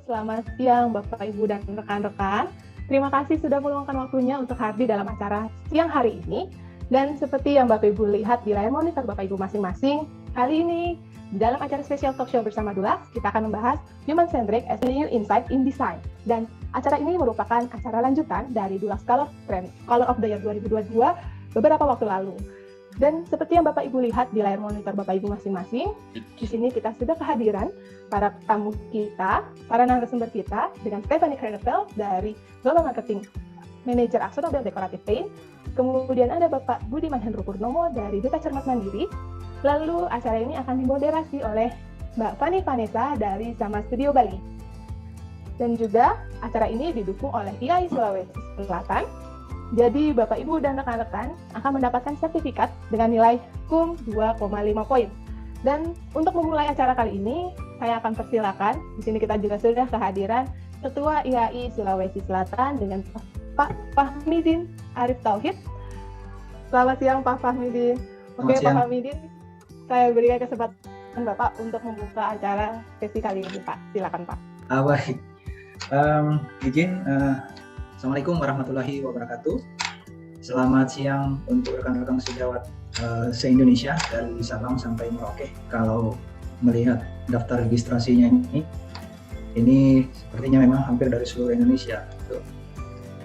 selamat siang Bapak, Ibu, dan rekan-rekan. Terima kasih sudah meluangkan waktunya untuk hadir dalam acara siang hari ini. Dan seperti yang Bapak Ibu lihat di layar monitor Bapak Ibu masing-masing, kali ini di dalam acara spesial talk show bersama Dulux, kita akan membahas Human Centric as a New Insight in Design. Dan acara ini merupakan acara lanjutan dari Dulux Color of the Year 2022 beberapa waktu lalu. Dan seperti yang Bapak Ibu lihat di layar monitor Bapak Ibu masing-masing, di sini kita sudah kehadiran para tamu kita, para narasumber kita, dengan Stephanie Kerneveld dari Global Marketing Manager AkzoNobel Decorative Paint. Kemudian ada Bapak Budiman Hendro Purnomo dari Duta Cermat Mandiri. Lalu acara ini akan dimoderasi oleh Mbak Fani Vanessa dari Sama Studio Bali. Dan juga acara ini didukung oleh IAI Sulawesi Selatan. Jadi Bapak Ibu dan rekan-rekan akan mendapatkan sertifikat dengan nilai KUM 2,5 poin. Dan untuk memulai acara kali ini, saya akan persilakan. Di sini kita juga sudah kehadiran Ketua IAI Sulawesi Selatan dengan Pak Fahmidin Arif Tauhid. Selamat siang Pak Fahmidin. Oke Pak Fahmidin, saya berikan kesempatan Bapak untuk membuka acara sesi kali ini Pak. Silakan Pak. Baik. Assalamualaikum warahmatullahi wabarakatuh. Selamat siang untuk rekan-rekan sejawat se-Indonesia dari Sabang sampai Merauke. Kalau melihat daftar registrasinya ini sepertinya memang hampir dari seluruh Indonesia.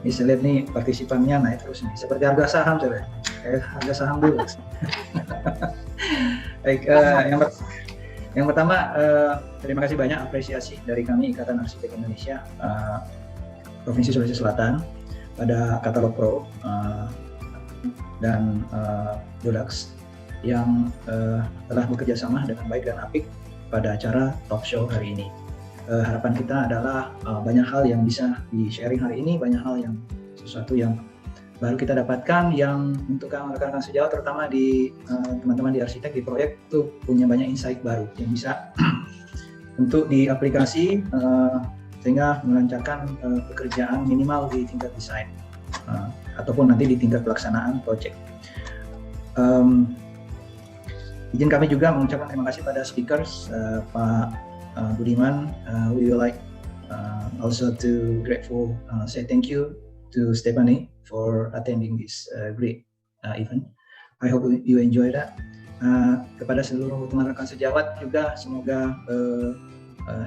Ini saya lihat nih partisipannya naik terus nih, seperti harga saham coba. Harga saham dulu. Baik, yang pertama terima kasih banyak apresiasi dari kami Ikatan Arsitek Indonesia Provinsi Sulawesi Selatan pada Katalog Pro dan Dulux yang telah bekerja sama dengan baik dan apik pada acara talk show hari ini. Harapan kita adalah banyak hal yang bisa di-sharing hari ini, banyak hal yang sesuatu yang baru kita dapatkan yang untuk rekan-rekan sejawat terutama di teman-teman di arsitek di proyek itu punya banyak insight baru yang bisa untuk diaplikasi sehingga melancarkan pekerjaan minimal di tingkat desain ataupun nanti di tingkat pelaksanaan proyek. Izin kami juga mengucapkan terima kasih pada speakers Pak Budiman. We would like also to grateful say thank you to Stephanie for attending this great event. I hope you enjoy that. Kepada seluruh teman rekan sejawat juga semoga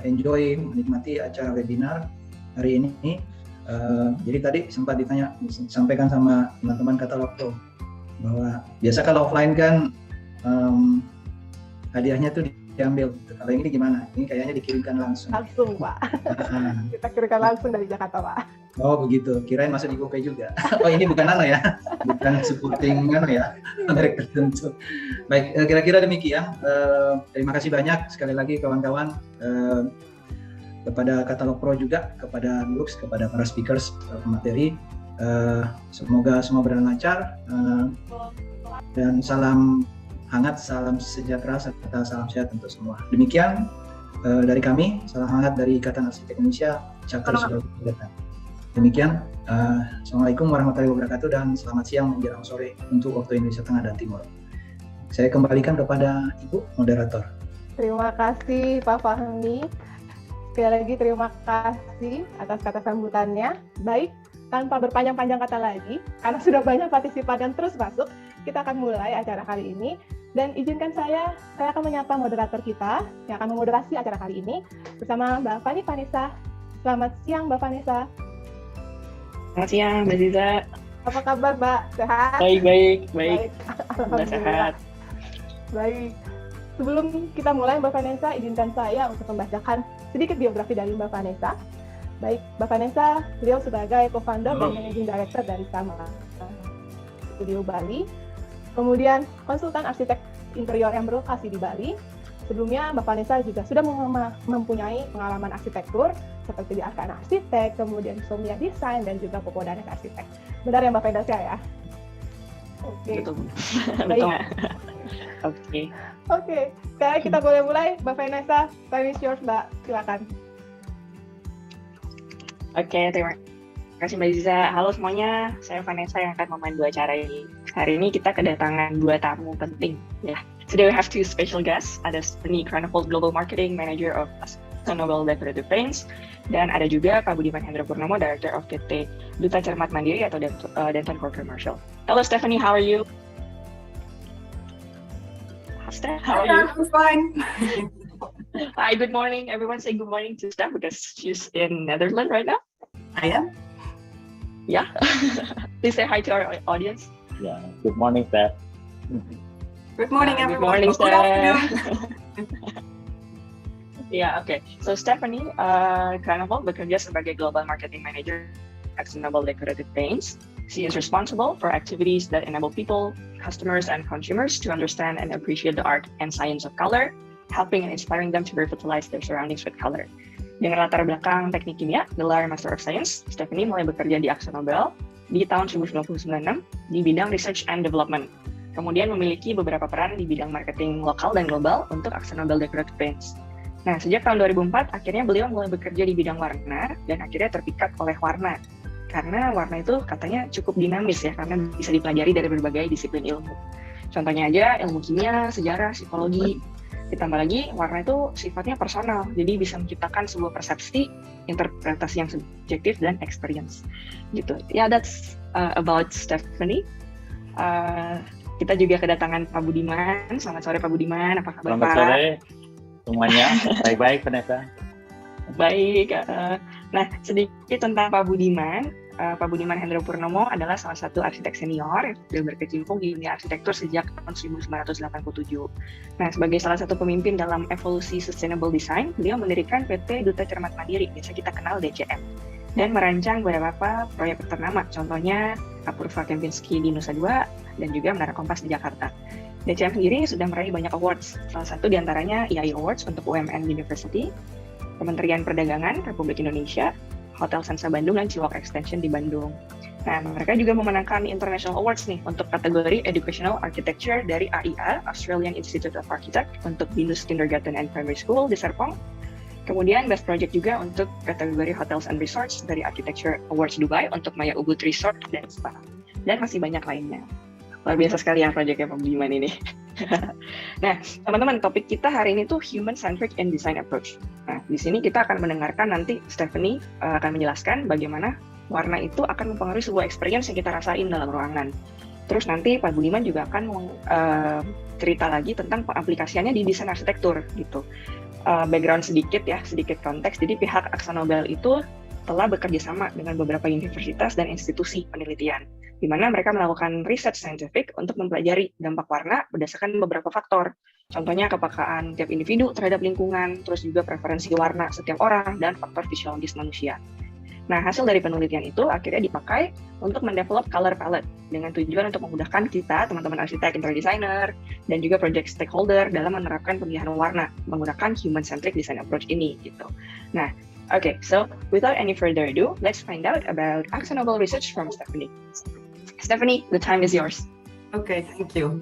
enjoy menikmati acara webinar hari ini. Jadi tadi sempat disampaikan sama teman-teman Katalog Pro bahwa biasa kalau offline kan hadiahnya tuh diambil. Kalau ini gimana? Ini kayaknya dikirimkan langsung. Langsung Pak. Kita kirimkan langsung dari Jakarta Pak. Oh begitu. Kirain masuk di GoPay juga. Oh ini bukan ya, bukan supporting ya, merek tertentu. Baik, kira-kira demikian. Terima kasih banyak sekali lagi kawan-kawan kepada Katalog Pro juga, kepada Dulux, kepada para speakers pemateri. Semoga semua berjalan lancar dan salam hangat, salam sejahtera serta salam sehat untuk semua. Demikian dari kami, salam hangat dari Ikatan Arsitek Indonesia, Chapter Sulawesi Selatan. Demikian, Assalamualaikum warahmatullahi wabarakatuh dan selamat siang menjelang sore untuk waktu Indonesia Tengah dan Timur. Saya kembalikan kepada Ibu Moderator. Terima kasih Pak Fahmi. Sekali lagi terima kasih atas kata sambutannya. Baik, tanpa berpanjang-panjang kata lagi, karena sudah banyak partisipan yang terus masuk, kita akan mulai acara kali ini. Dan izinkan saya akan menyapa moderator kita yang akan memoderasi acara kali ini bersama Mbak Fani Vanessa. Selamat siang Mbak Vanessa. Selamat siang Mbak Ziza. Apa kabar Mbak? Sehat? Baik. Alhamdulillah sehat. Baik. Sebelum kita mulai Mbak Vanessa, izinkan saya untuk membacakan sedikit biografi dari Mbak Vanessa. Baik, Mbak Vanessa, beliau sebagai co-founder dan managing director dari Sama Studio Bali. Kemudian konsultan arsitek interior yang berlokasi di Bali. Sebelumnya Mbak Vanessa juga sudah mempunyai pengalaman arsitektur seperti di Arkana Arsitek, kemudian Somia Design dan juga Popodanek Arsitek. Benar ya Mbak Vanessa ya? Oke. Betul. Oke. Sekarang kita boleh mulai. Mbak Vanessa, time is yours Mbak. Silakan. Oke, terima kasih Mbak Ziza. Halo semuanya, saya Vanessa yang akan memandu acara ini. Hari ini kita kedatangan 2 tamu penting. Ya. Today we have 2 special guests. Ada Stephanie Kerneveld, Global Marketing Manager of AkzoNobel Decorative Paints, dan ada juga Pak Budiman Hendra Purnomo, Director of PT Duta Cermat Mandiri atau Denton Core Commercial. Hello Stephanie, how are you? Steph, how are you? I'm fine. Hi, good morning. Everyone say good morning to Steph because she's in Netherlands right now. I am. Yeah. Please say hi to our audience. Yeah, good morning, Steph. Good morning, Good everyone. morning, Good afternoon. Steph. Yeah, okay. So Stephanie Kraneveld bekerja sebagai Global Marketing Manager AkzoNobel Decorative Paints. She is responsible for activities that enable people, customers, and consumers to understand and appreciate the art and science of color, helping and inspiring them to revitalize their surroundings with color. Dengan latar belakang teknik kimia, gelar Master of Science, Stephanie mulai bekerja di AkzoNobel di tahun 1996 di bidang Research and Development. Kemudian memiliki beberapa peran di bidang marketing lokal dan global untuk AkzoNobel Decorative Paints. Nah, sejak tahun 2004, akhirnya beliau mulai bekerja di bidang warna dan akhirnya terpikat oleh warna. Karena warna itu katanya cukup dinamis ya, karena bisa dipelajari dari berbagai disiplin ilmu. Contohnya aja ilmu kimia, sejarah, psikologi. Ditambah lagi, warna itu sifatnya personal, jadi bisa menciptakan sebuah persepsi, interpretasi yang subjektif, dan experience. Gitu. Ya, that's about Stephanie. Kita juga kedatangan Pak Budiman. Selamat sore Pak Budiman, apa kabar Selamat Pak? sore semuanya, baik-baik Vanessa. Baik, nah sedikit tentang Pak Budiman. Pak Budiman Hendra Purnomo adalah salah satu arsitek senior yang sudah berkecimpung di dunia arsitektur sejak tahun 1987. Nah, sebagai salah satu pemimpin dalam evolusi sustainable design, beliau mendirikan PT Duta Cermat Mandiri, biasa kita kenal DCM, dan merancang beberapa proyek ternama, contohnya Apurva Kempinski di Nusa Dua, dan juga Menara Kompas di Jakarta. DCM sendiri sudah meraih banyak awards, salah satu diantaranya EI Awards untuk UMN University, Kementerian Perdagangan Republik Indonesia, Hotel Sansa Bandung, dan Ciwok Extension di Bandung. Nah, mereka juga memenangkan International Awards nih untuk kategori Educational Architecture dari AIA, Australian Institute of Architects, untuk Binus Kindergarten and Primary School di Serpong. Kemudian Best Project juga untuk kategori Hotels and Resorts dari Architecture Awards Dubai untuk Maya Ubud Resort dan Spa. Dan masih banyak lainnya. Luar biasa sekali ya proyeknya Pak Budiman ini. Nah, teman-teman, topik kita hari ini tuh Human-Centric and Design Approach. Nah, di sini kita akan mendengarkan nanti Stephanie akan menjelaskan bagaimana warna itu akan mempengaruhi sebuah experience yang kita rasain dalam ruangan. Terus nanti Pak Budiman juga akan cerita lagi tentang pengaplikasiannya di desain arsitektur gitu. Background sedikit ya, sedikit konteks. Jadi pihak AkzoNobel itu telah bekerja sama dengan beberapa universitas dan institusi penelitian, di mana mereka melakukan riset saintifik untuk mempelajari dampak warna berdasarkan beberapa faktor. Contohnya kepekaan tiap individu terhadap lingkungan, terus juga preferensi warna setiap orang, dan faktor fisiologis manusia. Nah, hasil dari penelitian itu akhirnya dipakai untuk mendevelop color palette dengan tujuan untuk memudahkan kita, teman-teman arsitek, interior designer, dan juga project stakeholder dalam menerapkan pemilihan warna menggunakan human-centric design approach ini gitu. Nah, okay, so without any further ado, let's find out about AkzoNobel research from Stephanie. Stephanie, the time is yours. Okay, thank you.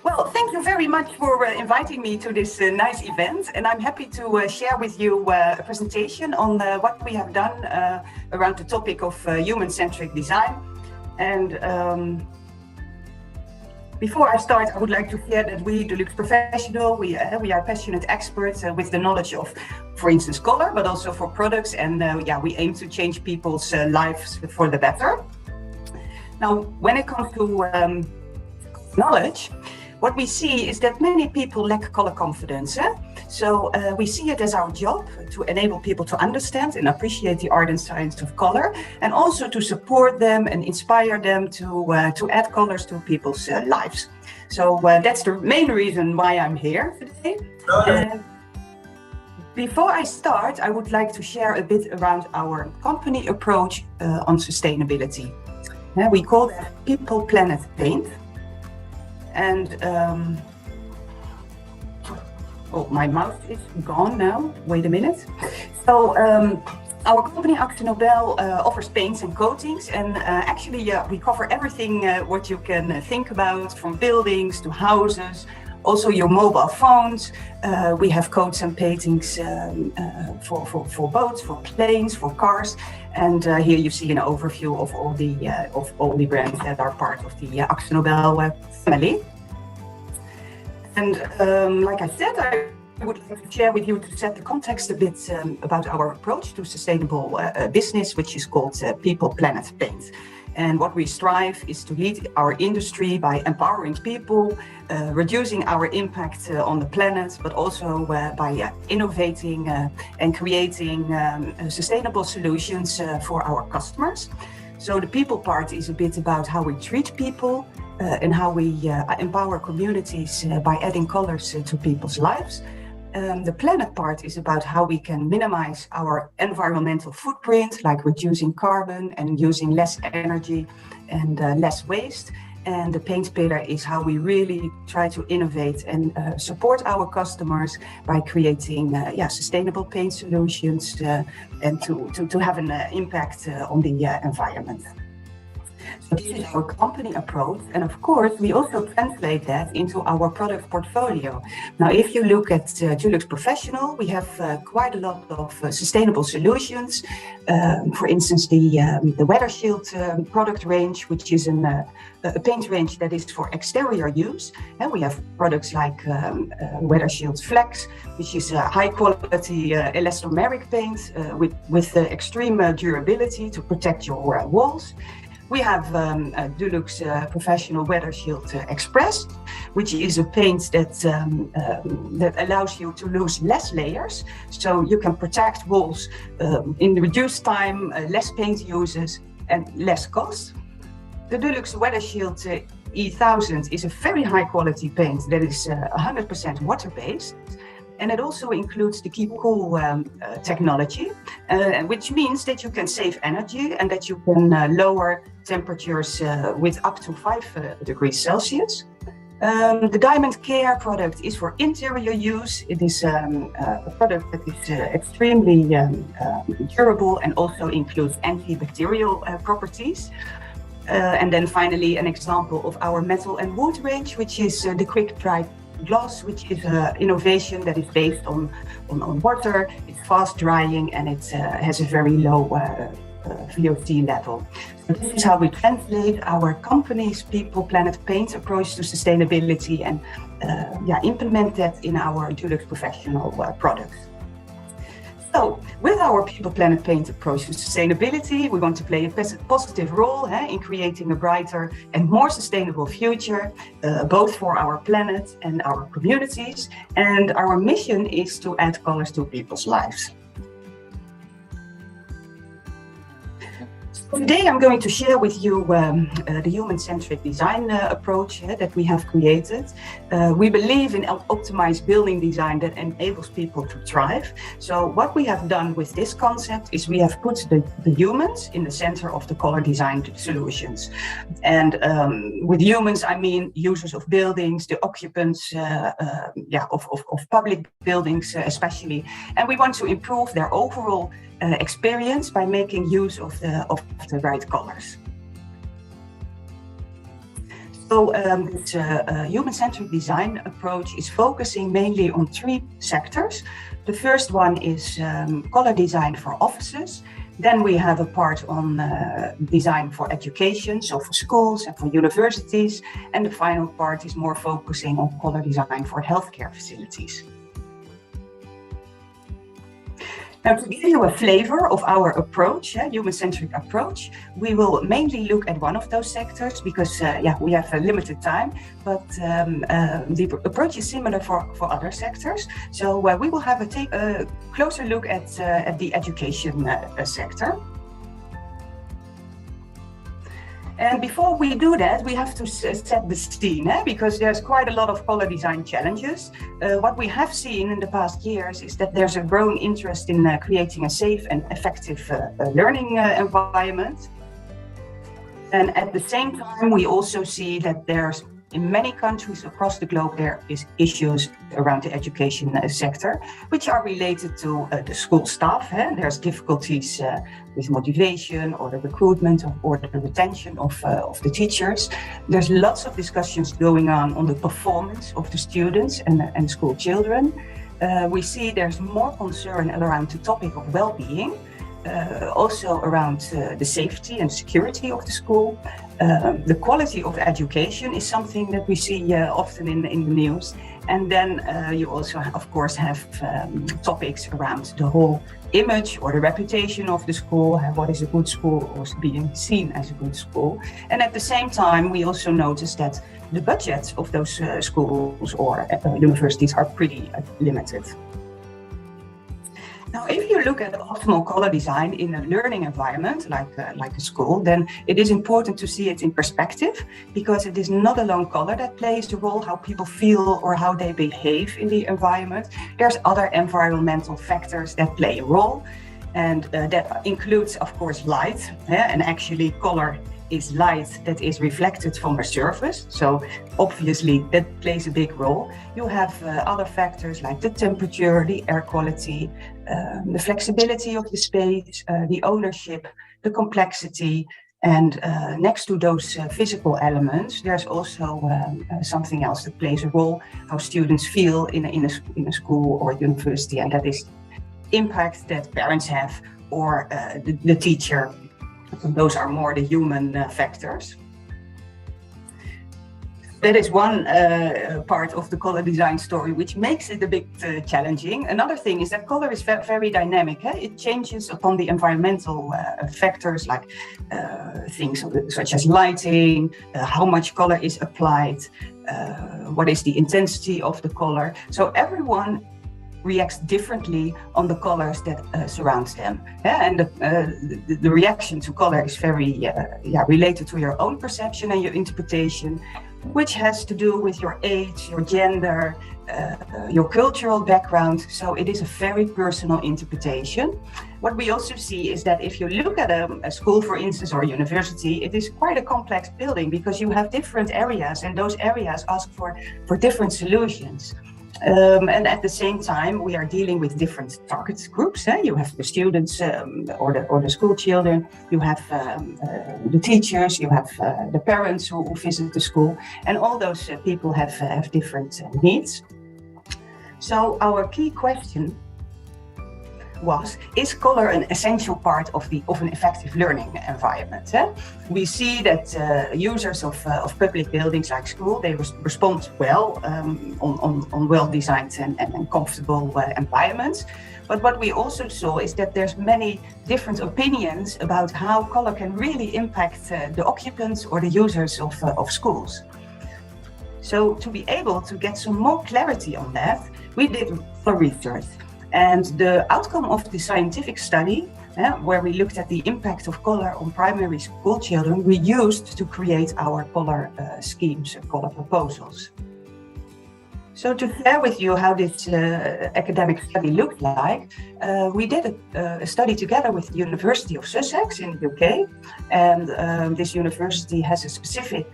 Well, thank you very much for inviting me to this nice event, and I'm happy to share with you a presentation on what we have done around the topic of human-centric design. And before I start, I would like to share that we, Dulux Professional, we are passionate experts with the knowledge of, for instance, color, but also for products, and we aim to change people's lives for the better. Now, when it comes to knowledge, what we see is that many people lack color confidence. So we see it as our job to enable people to understand and appreciate the art and science of color, and also to support them and inspire them to add colors to people's lives. So that's the main reason why I'm here today. Before I start, I would like to share a bit around our company approach on sustainability. We call that People, Planet, Paint. And my mouse is gone now. Wait a minute. So our company AkzoNobel offers paints and coatings, and actually we cover everything what you can think about, from buildings to houses, also your mobile phones. We have coats and paintings for boats, for planes, for cars. And here you see an overview of all the brands that are part of the AkzoNobel family. And like I said, I I would like to share with you to set the context a bit about our approach to sustainable business, which is called People, Planet, Paint. And what we strive is to lead our industry by empowering people, reducing our impact on the planet, but also by innovating and creating sustainable solutions for our customers. So the people part is a bit about how we treat people and how we empower communities by adding colors to people's lives. The planet part is about how we can minimize our environmental footprint, like reducing carbon and using less energy and less waste. And the paint pillar is how we really try to innovate and support our customers by creating sustainable paint solutions and to have an impact on the environment. So this is our company approach, and of course we also translate that into our product portfolio. Now if you look at Dulux Professional, we have quite a lot of sustainable solutions. For instance, the Weather Shield product range, which is a paint range that is for exterior use. And we have products like Weather Shield Flex, which is a high quality elastomeric paint with extreme durability to protect your walls. We have Dulux Professional Weather Shield Express, which is a paint that allows you to lose less layers, so you can protect walls in reduced time, less paint uses and less cost. The Dulux Weather Shield E1000 is a very high quality paint that is 100% water-based. And it also includes the Keep Cool technology, which means that you can save energy and that you can lower temperatures with up to 5 degrees Celsius. The Diamond Care product is for interior use. It is a product that is extremely durable and also includes antibacterial properties. And then finally, an example of our metal and wood range, which is the Quick Dry Gloss, which is an innovation that is based on water. It's fast drying and it has a very low VOC level. So this is how we translate our company's People, Planet, Paint approach to sustainability and implement that in our Dulux Professional products. So, with our People, Planet, Paint approach to sustainability, we want to play a positive role in creating a brighter and more sustainable future, both for our planet and our communities. And our mission is to add colors to people's lives. Today I'm going to share with you the human-centric design approach that we have created. We believe in optimized building design that enables people to thrive. So what we have done with this concept is we have put the humans in the center of the color design solutions. And with humans, I mean users of buildings, the occupants of public buildings especially. And we want to improve their overall experience by making use of the right colors. So this human-centric design approach is focusing mainly on 3 sectors. The first one is color design for offices. Then we have a part on design for education, so for schools and for universities. And the final part is more focusing on color design for healthcare facilities. Now, to give you a flavor of our approach, human-centric approach, we will mainly look at one of those sectors because, we have a limited time, but the approach is similar for other sectors. So we will have a closer look at the education sector. And before we do that, we have to set the scene, because there's quite a lot of color design challenges. What we have seen in the past years is that there's a growing interest in creating a safe and effective learning environment. And at the same time, we also see that there's in many countries across the globe, there is issues around the education sector, which are related to the school staff. There's difficulties with motivation or the recruitment or the retention of the teachers. There's lots of discussions going on the performance of the students and school children. We see there's more concern around the topic of well-being. also around the safety and security of the school. The quality of education is something that we see often in the news. And then you also, of course, have topics around the whole image or the reputation of the school, what is a good school or being seen as a good school. And at the same time, we also notice that the budgets of those schools or universities are pretty limited. Now, if you look at optimal color design in a learning environment, like a school, then it is important to see it in perspective, because it is not alone color that plays the role, how people feel or how they behave in the environment. There's other environmental factors that play a role, and that includes, of course, light, and actually color is light that is reflected from a surface, so obviously that plays a big role. You have other factors like the temperature, the air quality, the flexibility of the space, the ownership, the complexity, and next to those physical elements, there's also something else that plays a role, how students feel in a school or university, and that is impact that parents have or the teacher. Those are more the human factors. That is one part of the color design story, which makes it a bit challenging. Another thing is that color is very dynamic. It changes upon the environmental factors, like things such as lighting, how much color is applied, what is the intensity of the color. So everyone reacts differently on the colors that surround them. And the reaction to color is very related to your own perception and your interpretation, which has to do with your age, your gender, your cultural background. So it is a very personal interpretation. What we also see is that if you look at a school, for instance, or a university, it is quite a complex building because you have different areas, and those areas ask for different solutions. And at the same time, we are dealing with different target groups. You have the students or the school children, you have the teachers, you have the parents who visit the school, and all those people have different needs. So our key question was, is color an essential part of an effective learning environment? We see that users of public buildings like school, they respond well on well-designed and comfortable environments. But what we also saw is that there's many different opinions about how color can really impact the occupants or the users of schools. So to be able to get some more clarity on that, we did color research. And the outcome of the scientific study, where we looked at the impact of color on primary school children, we used to create our color schemes and color proposals. So to share with you how this academic study looked like, we did a study together with the University of Sussex in the UK. And this university has a specific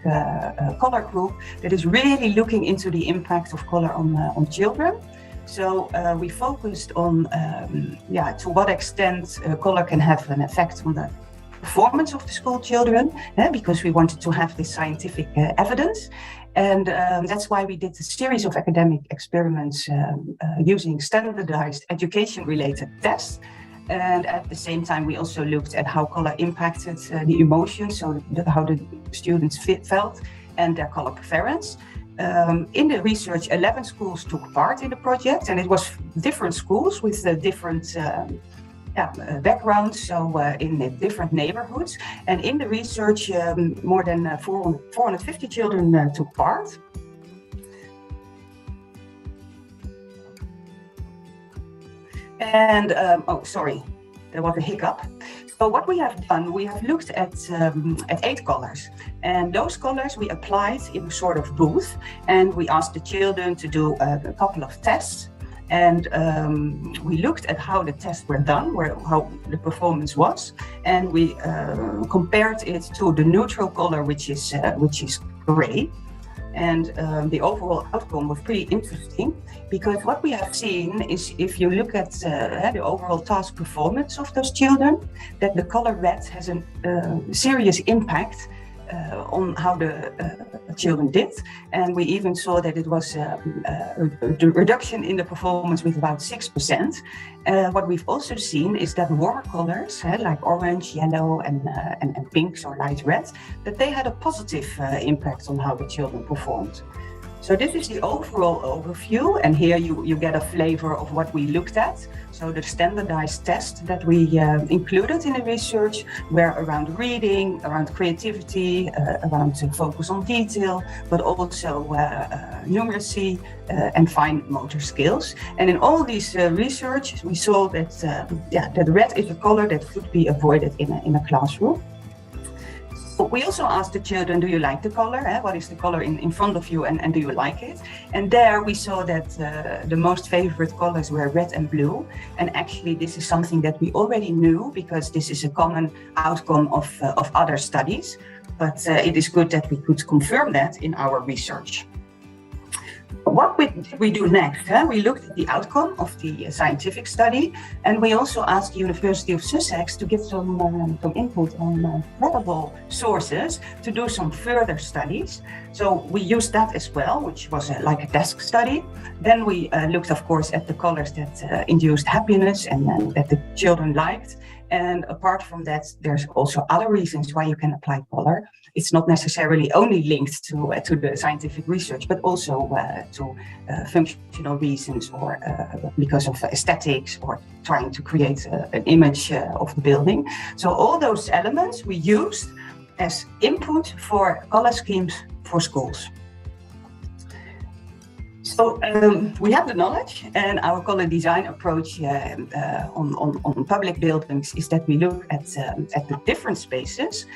color group that is really looking into the impact of color on children. So we focused on, to what extent color can have an effect on the performance of the school children, because we wanted to have this scientific evidence. And that's why we did a series of academic experiments using standardized education-related tests. And at the same time, we also looked at how color impacted the emotions, so how the students felt and their color preference. In the research, 11 schools took part in the project, and it was different schools with different backgrounds, so in the different neighborhoods. And in the research, more than 450 children took part. And, there was a hiccup. So what we have done, we have looked at 8 colors, and those colors we applied in a sort of booth, and we asked the children to do a couple of tests, and we looked at how the tests were done, how the performance was, and we compared it to the neutral color, which is gray. And the overall outcome was pretty interesting, because what we have seen is, if you look at the overall task performance of those children, that the color red has a serious impact on how the children did, and we even saw that it was a reduction in the performance with about 6%. What we've also seen is that warmer colors, like orange, yellow, and pinks or light red, that they had a positive impact on how the children performed. So this is the overall overview, and here you get a flavor of what we looked at. So the standardized tests that we included in the research were around reading, around creativity, around focus on detail, but also numeracy and fine motor skills. And in all these research, we saw that that red is a color that could be avoided in a classroom. We also asked the children, do you like the color? What is the color in front of you, and do you like it? And there we saw that the most favorite colors were red and blue. And actually this is something that we already knew, because this is a common outcome of other studies. But it is good that we could confirm that in our research. What did we do next? We looked at the outcome of the scientific study, and we also asked the University of Sussex to give some input on credible sources to do some further studies. So we used that as well, which was like a desk study. Then we looked, of course, at the colors that induced happiness and that the children liked. And apart from that, there's also other reasons why you can apply color. It's not necessarily only linked to the scientific research, but also to functional reasons, or because of aesthetics, or trying to create an image of the building. So all those elements we used as input for color schemes for schools. So we have the knowledge, and our color design approach on public buildings is that we look at the different spaces,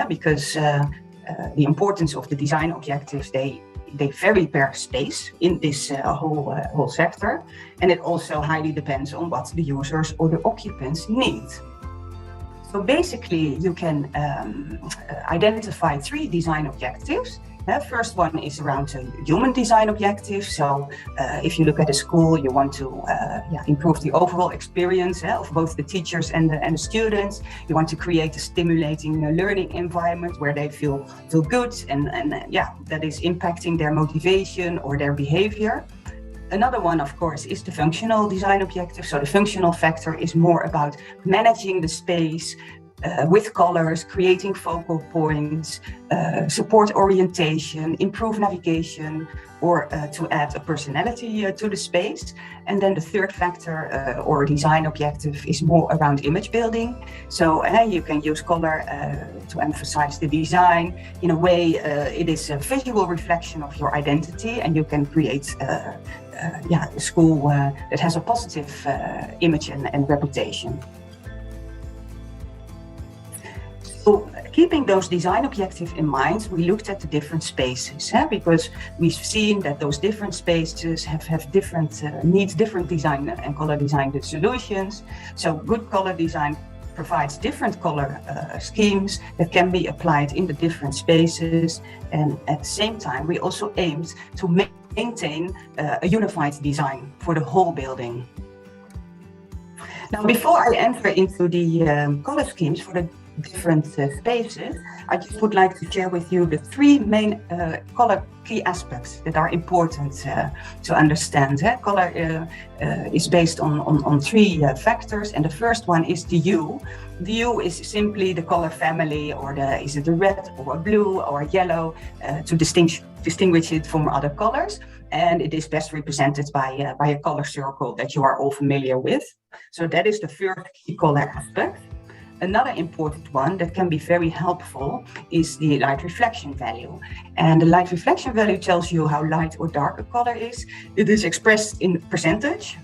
because the importance of the design objectives, they vary per space in this whole sector, and it also highly depends on what the users or the occupants need. So basically, you can identify 3 design objectives. First one is around human design objectives. So if you look at a school, you want to improve the overall experience of both the teachers and the students. You want to create a stimulating learning environment where they feel good, and that is impacting their motivation or their behavior. Another one, of course, is the functional design objective. So the functional factor is more about managing the space with colors, creating focal points, support orientation, improve navigation, or to add a personality to the space. And then the third factor or design objective is more around image building. So you can use color to emphasize the design. In a way, it is a visual reflection of your identity, and you can create a school that has a positive image and reputation. So keeping those design objectives in mind, we looked at the different spaces, because we've seen that those different spaces have different needs, different design and color design solutions. So good color design provides different color schemes that can be applied in the different spaces, and at the same time we also aimed to maintain a unified design for the whole building. Now, before I enter into the color schemes for the different spaces, I just would like to share with you the 3 main color key aspects that are important to understand. Color is based on 3 factors, and the first one is the hue. The hue is simply the color family, or is it a red or a blue or a yellow, to distinguish it from other colors. And it is best represented by a color circle that you are all familiar with. So that is the first key color aspect. Another important one that can be very helpful is the light reflection value. And the light reflection value tells you how light or dark a color is. It is expressed in percentage,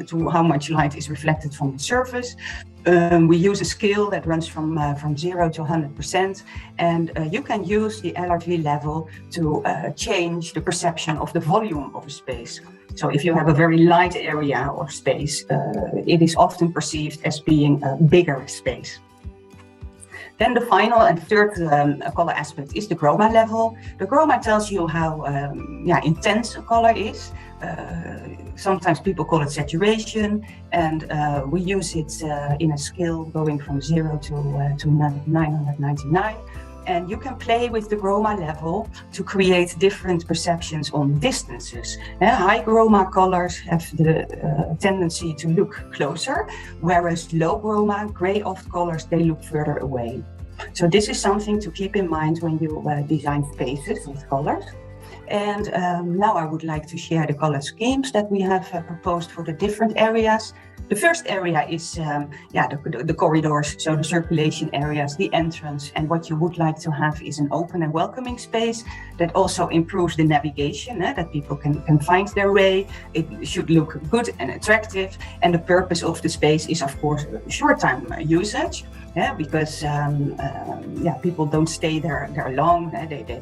to how much light is reflected from the surface. We use a scale that runs from 0 to 100%, and you can use the LRV level to change the perception of the volume of a space. So if you have a very light area or space, it is often perceived as being a bigger space. Then the final and third color aspect is the chroma level. The chroma tells you how intense a color is. Sometimes people call it saturation, and we use it in a scale going from 0 to 999. and you can play with the chroma level to create different perceptions on distances. High chroma colors have the tendency to look closer, whereas low chroma, gray off colors, they look further away. So this is something to keep in mind when you design spaces with colors. And now I would like to share the color schemes that we have proposed for the different areas. The first area is the corridors, so the circulation areas, the entrance, and what you would like to have is an open and welcoming space that also improves the navigation, that people can find their way. It should look good and attractive, and the purpose of the space is, of course, short-time usage. Because people don't stay there long.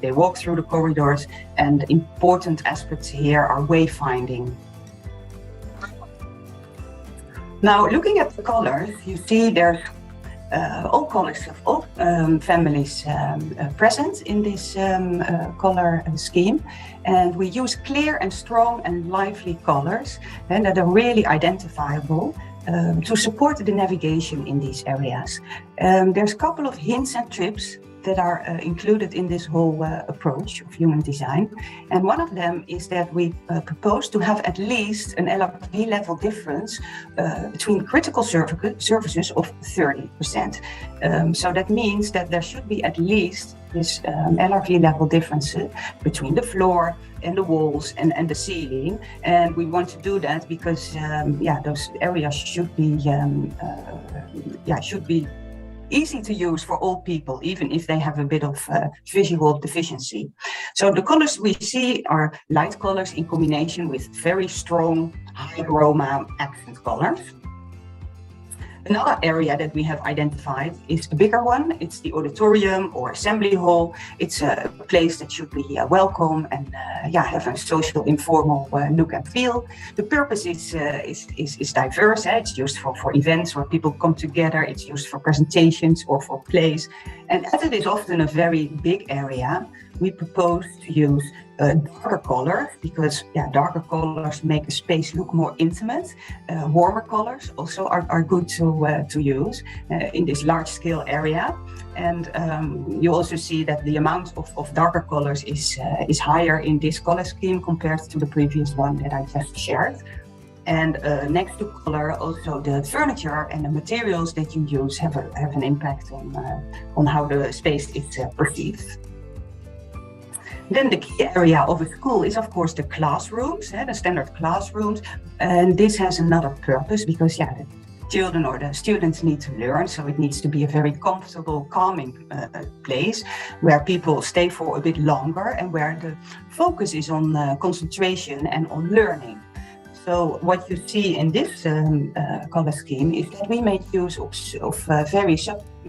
They walk through the corridors, and important aspects here are wayfinding. Now, looking at the colors, you see there's all colors of all families present in this color scheme, and we use clear and strong and lively colors, and that are really identifiable. To support the navigation in these areas. There's a couple of hints and tips that are included in this whole approach of human design. And one of them is that we propose to have at least an LRV level difference between critical surfaces of 30%. So that means that there should be at least this LRV level difference between the floor and the walls and the ceiling, and we want to do that because those areas should be easy to use for all people, even if they have a bit of visual deficiency. So the colors we see are light colors in combination with very strong high chroma accent colors. Another area that we have identified is a bigger one. It's the auditorium or assembly hall. It's a place that should be welcome and have a social, informal look and feel. The purpose is diverse. It's used for events where people come together. It's used for presentations or for plays. And as it is often a very big area, we propose to use darker colors because darker colors make a space look more intimate. Warmer colors also are good to use in this large scale area. And you also see that the amount of darker colors is higher in this color scheme compared to the previous one that I just shared. And next to color, also the furniture and the materials that you use have an impact on how the space is perceived. Then the key area of a school is, of course, the classrooms, the standard classrooms. And this has another purpose because, the children or the students need to learn. So it needs to be a very comfortable, calming place where people stay for a bit longer and where the focus is on concentration and on learning. So what you see in this color scheme is that we make use of very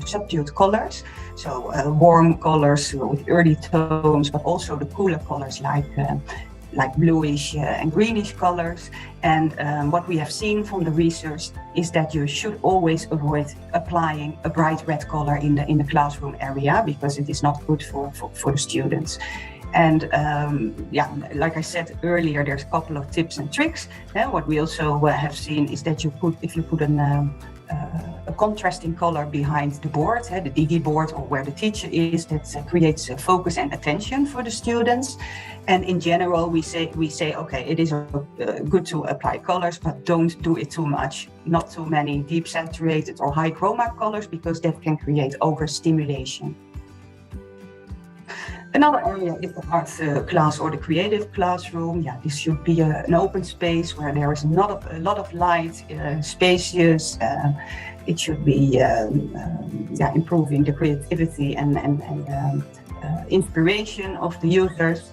subdued colors. So warm colors with early tones, but also the cooler colors like bluish and greenish colors. And what we have seen from the research is that you should always avoid applying a bright red color in the classroom area because it is not good for the students. And like I said earlier, there's a couple of tips and tricks. What we also have seen is that if you put a contrasting color behind the board, the digi board or where the teacher is, that creates focus and attention for the students. And in general, we say, okay, it is good to apply colors, but don't do it too much. Not too many deep saturated or high chroma colors because that can create overstimulation. Another area is the art class or the creative classroom. This should be an open space where there is a lot of light, spacious. It should be improving the creativity and inspiration of the users.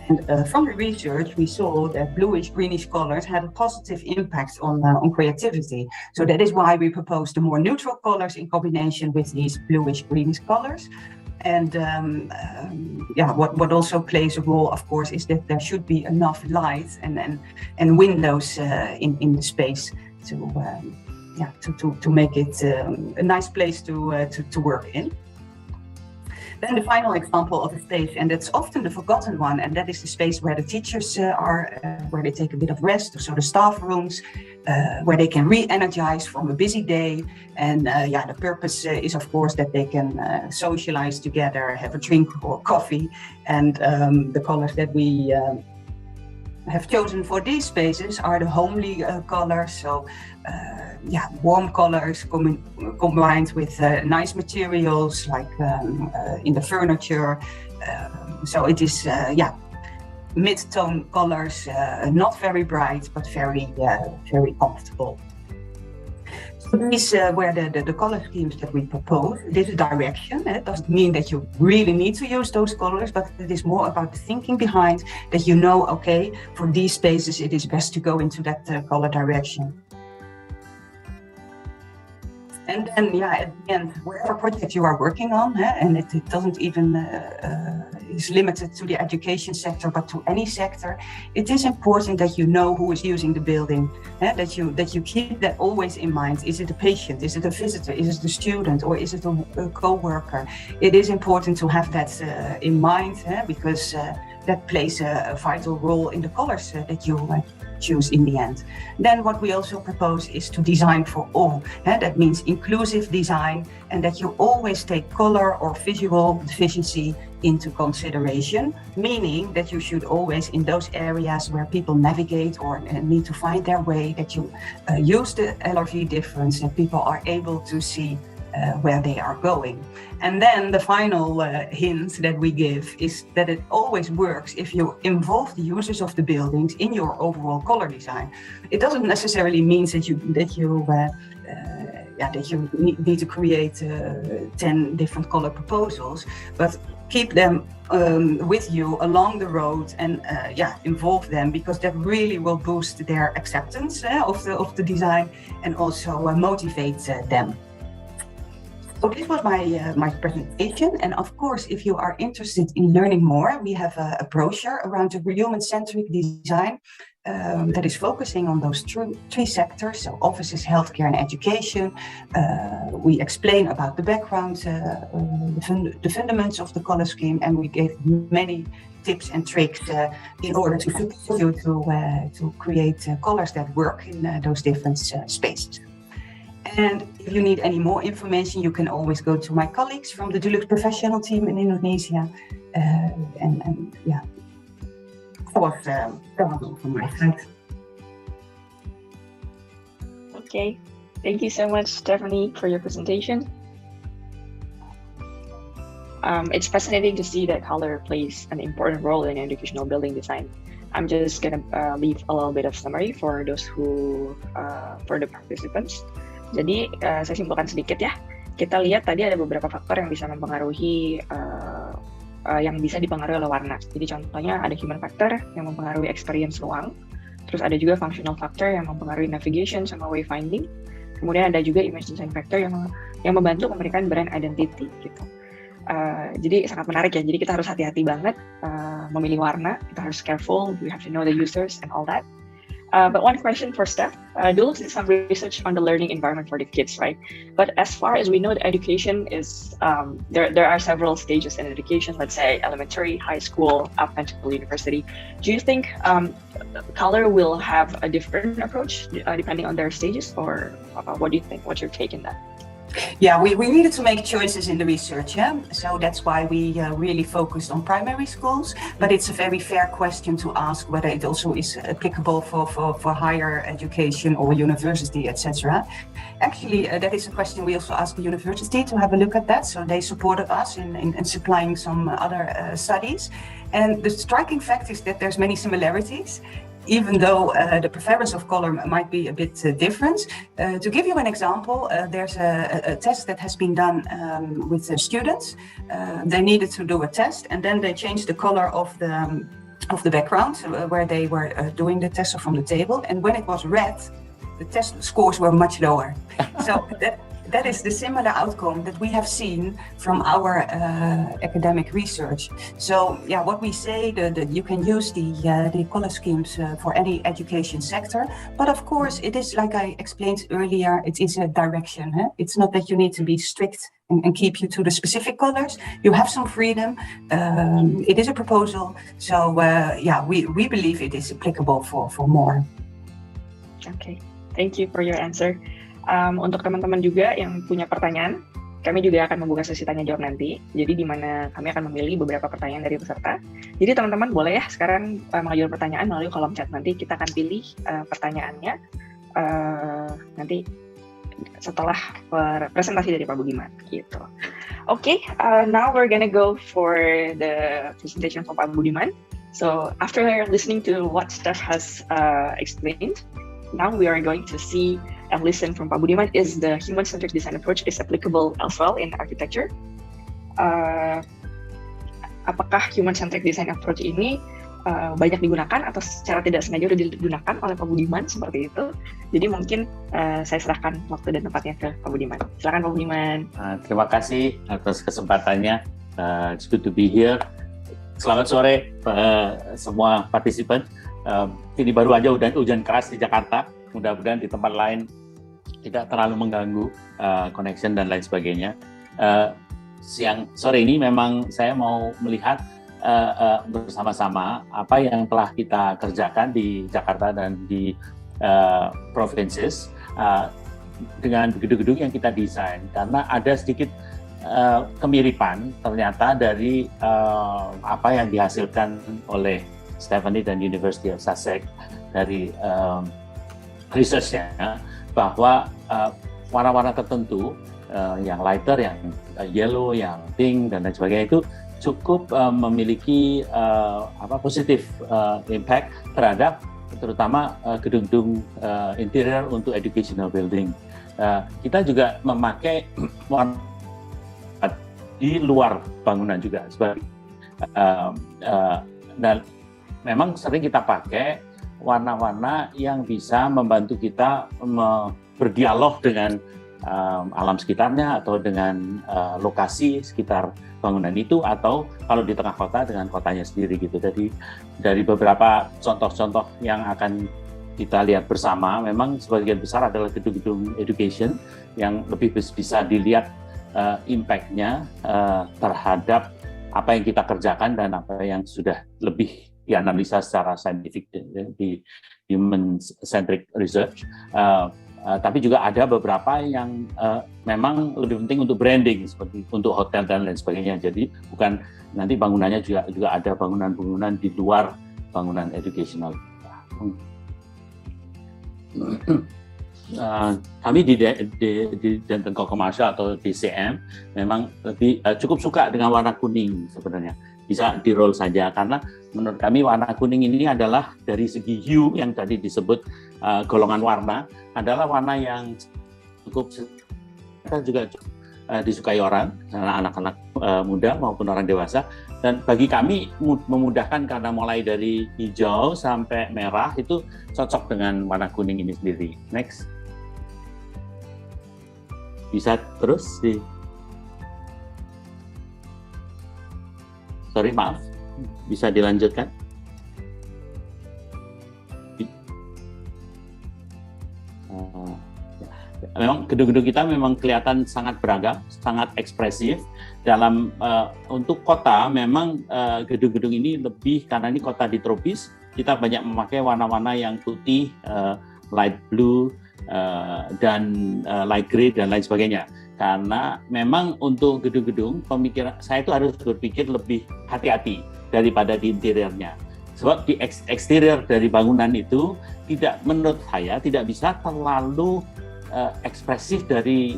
And from the research, we saw that bluish-greenish colors had a positive impact on creativity. So that is why we proposed the more neutral colors in combination with these bluish-greenish colors. And what also plays a role, of course, is that there should be enough light and windows in the space to make it a nice place to work in. Then the final example of a space, and that's often the forgotten one, and that is the space where the teachers are, where they take a bit of rest, so the staff rooms, where they can re-energize from a busy day. And the purpose is, of course, that they can socialize together, have a drink or coffee. And the colors that we have chosen for these spaces are the homely colors. So warm colors combined with nice materials like in the furniture. So it is mid-tone colors, not very bright, but very comfortable. So these were the color schemes that we propose. This is direction. It doesn't mean that you really need to use those colors, but it is more about the thinking behind that you know, okay, for these spaces, it is best to go into that color direction. And then, at the end, whatever project you are working on, and it doesn't even is limited to the education sector, but to any sector, it is important that you know who is using the building, that you keep that always in mind. Is it a patient? Is it a visitor? Is it a student? Or is it a co-worker? It is important to have that in mind, because that plays a vital role in the colors that you choose in the end. Then what we also propose is to design for all. That means inclusive design, and that you always take color or visual deficiency into consideration, meaning that you should always, in those areas where people navigate or need to find their way, that you use the LRV difference and people are able to see where they are going. And then the final hint that we give is that it always works if you involve the users of the buildings in your overall color design. It doesn't necessarily mean that you need to create 10 different color proposals, but keep them with you along the road and involve them, because that really will boost their acceptance of the design and also motivate them. So this was my presentation, and of course, if you are interested in learning more, we have a brochure around the human-centric design that is focusing on those three sectors, so offices, healthcare, and education. We explain about the background, the fundamentals of the color scheme, and we gave many tips and tricks in order to support you to create colors that work in those different spaces. And if you need any more information, you can always go to my colleagues from the Dulux professional team in Indonesia. That was all from my side. Okay, thank you so much, Stephanie, for your presentation. It's fascinating to see that color plays an important role in educational building design. I'm just gonna leave a little bit of summary for those for the participants. Jadi saya simpulkan sedikit ya. Kita lihat tadi ada beberapa faktor yang bisa mempengaruhi yang bisa dipengaruhi oleh warna. Jadi contohnya ada human factor yang mempengaruhi experience ruang. Terus ada juga functional factor yang mempengaruhi navigation sama wayfinding. Kemudian ada juga image design factor yang membantu memberikan brand identity gitu. Jadi sangat menarik ya. Jadi kita harus hati-hati banget memilih warna. Kita harus careful. We have to know the users and all that. But one question for Steph, Dulux did some research on the learning environment for the kids, right? But as far as we know, the education is, there are several stages in education, let's say elementary, high school, up until university. Do you think color will have a different approach depending on their stages, or what do you think? What's your take in that? Yeah, we needed to make choices in the research, so that's why we really focused on primary schools, but it's a very fair question to ask whether it also is applicable for higher education or university, etc. Actually, that is a question we also asked the university to have a look at that, so they supported us in supplying some other studies. And the striking fact is that there's many similarities, even though the preference of color might be a bit different. To give you an example, there's a test that has been done with the students. They needed to do a test, and then they changed the color of the background where they were doing the test from the table. And when it was red, the test scores were much lower. So that is the similar outcome that we have seen from our academic research. So yeah, what we say, you can use the color schemes for any education sector, but of course it is, like I explained earlier, it is a direction. It's not that you need to be strict and keep you to the specific colors. You have some freedom. It is a proposal, so we believe it is applicable for more. Okay, thank you for your answer. Untuk teman-teman juga yang punya pertanyaan, kami juga akan membuka sesi tanya jawab nanti. Jadi di mana kami akan memilih beberapa pertanyaan dari peserta. Jadi teman-teman boleh ya sekarang mengajukan pertanyaan melalui kolom chat. Nanti kita akan pilih pertanyaannya nanti setelah presentasi dari Pak Budiman gitu. Okay, now we're gonna go for the presentation from Pak Budiman. So after listening to what Steph has explained, now we are going to see and listen from Pak Budiman is the human-centric design approach is applicable as well in architecture. Apakah human-centric design approach ini banyak digunakan atau secara tidak sengaja sudah digunakan oleh Pak Budiman seperti itu. Jadi mungkin saya serahkan waktu dan tempatnya ke Pak Budiman. Silakan Pak Budiman. Terima kasih atas kesempatannya. It's good to be here. Selamat sore semua partisipan. Ini baru aja hujan keras di Jakarta. Mudah-mudahan di tempat lain tidak terlalu mengganggu connection dan lain sebagainya. Sore ini memang saya mau melihat bersama-sama apa yang telah kita kerjakan di Jakarta dan di provinces dengan gedung-gedung yang kita desain, karena ada sedikit kemiripan ternyata dari apa yang dihasilkan oleh Stephanie dan University of Sussex dari research-nya, bahwa warna-warna tertentu yang lighter, yang yellow, yang pink dan lain sebagainya itu cukup memiliki positif impact terhadap terutama gedung-gedung interior untuk educational building. Kita juga memakai warna di luar bangunan juga sebagai dan memang sering kita pakai warna-warna yang bisa membantu kita berdialog dengan alam sekitarnya atau dengan lokasi sekitar bangunan itu, atau kalau di tengah kota dengan kotanya sendiri gitu. Jadi dari beberapa contoh-contoh yang akan kita lihat bersama, memang sebagian besar adalah gedung-gedung education yang lebih bisa dilihat impact-nya terhadap apa yang kita kerjakan dan apa yang sudah lebih dianalisa secara saintifik di human-centric research. Tapi juga ada beberapa yang memang lebih penting untuk branding, seperti untuk hotel dan lain sebagainya. Jadi bukan nanti bangunannya juga ada bangunan-bangunan di luar bangunan educational. Kami di Denton Commercial atau DCM memang lebih cukup suka dengan warna kuning sebenarnya. Bisa di roll saja, karena menurut kami warna kuning ini adalah dari segi hue yang tadi disebut golongan warna, adalah warna yang cukup juga disukai orang, anak-anak muda maupun orang dewasa. Dan bagi kami memudahkan karena mulai dari hijau sampai merah itu cocok dengan warna kuning ini sendiri. Next. Bisa terus di... Sorry, maaf. Bisa dilanjutkan? Memang gedung-gedung kita memang kelihatan sangat beragam, sangat ekspresif. Dalam untuk kota, memang gedung-gedung ini lebih, karena ini kota di tropis, kita banyak memakai warna-warna yang putih, light blue, dan light gray dan lain sebagainya. Karena memang untuk gedung-gedung, pemikiran saya itu harus berpikir lebih hati-hati daripada di interiornya. Sebab di eksterior dari bangunan itu menurut saya tidak bisa terlalu ekspresif dari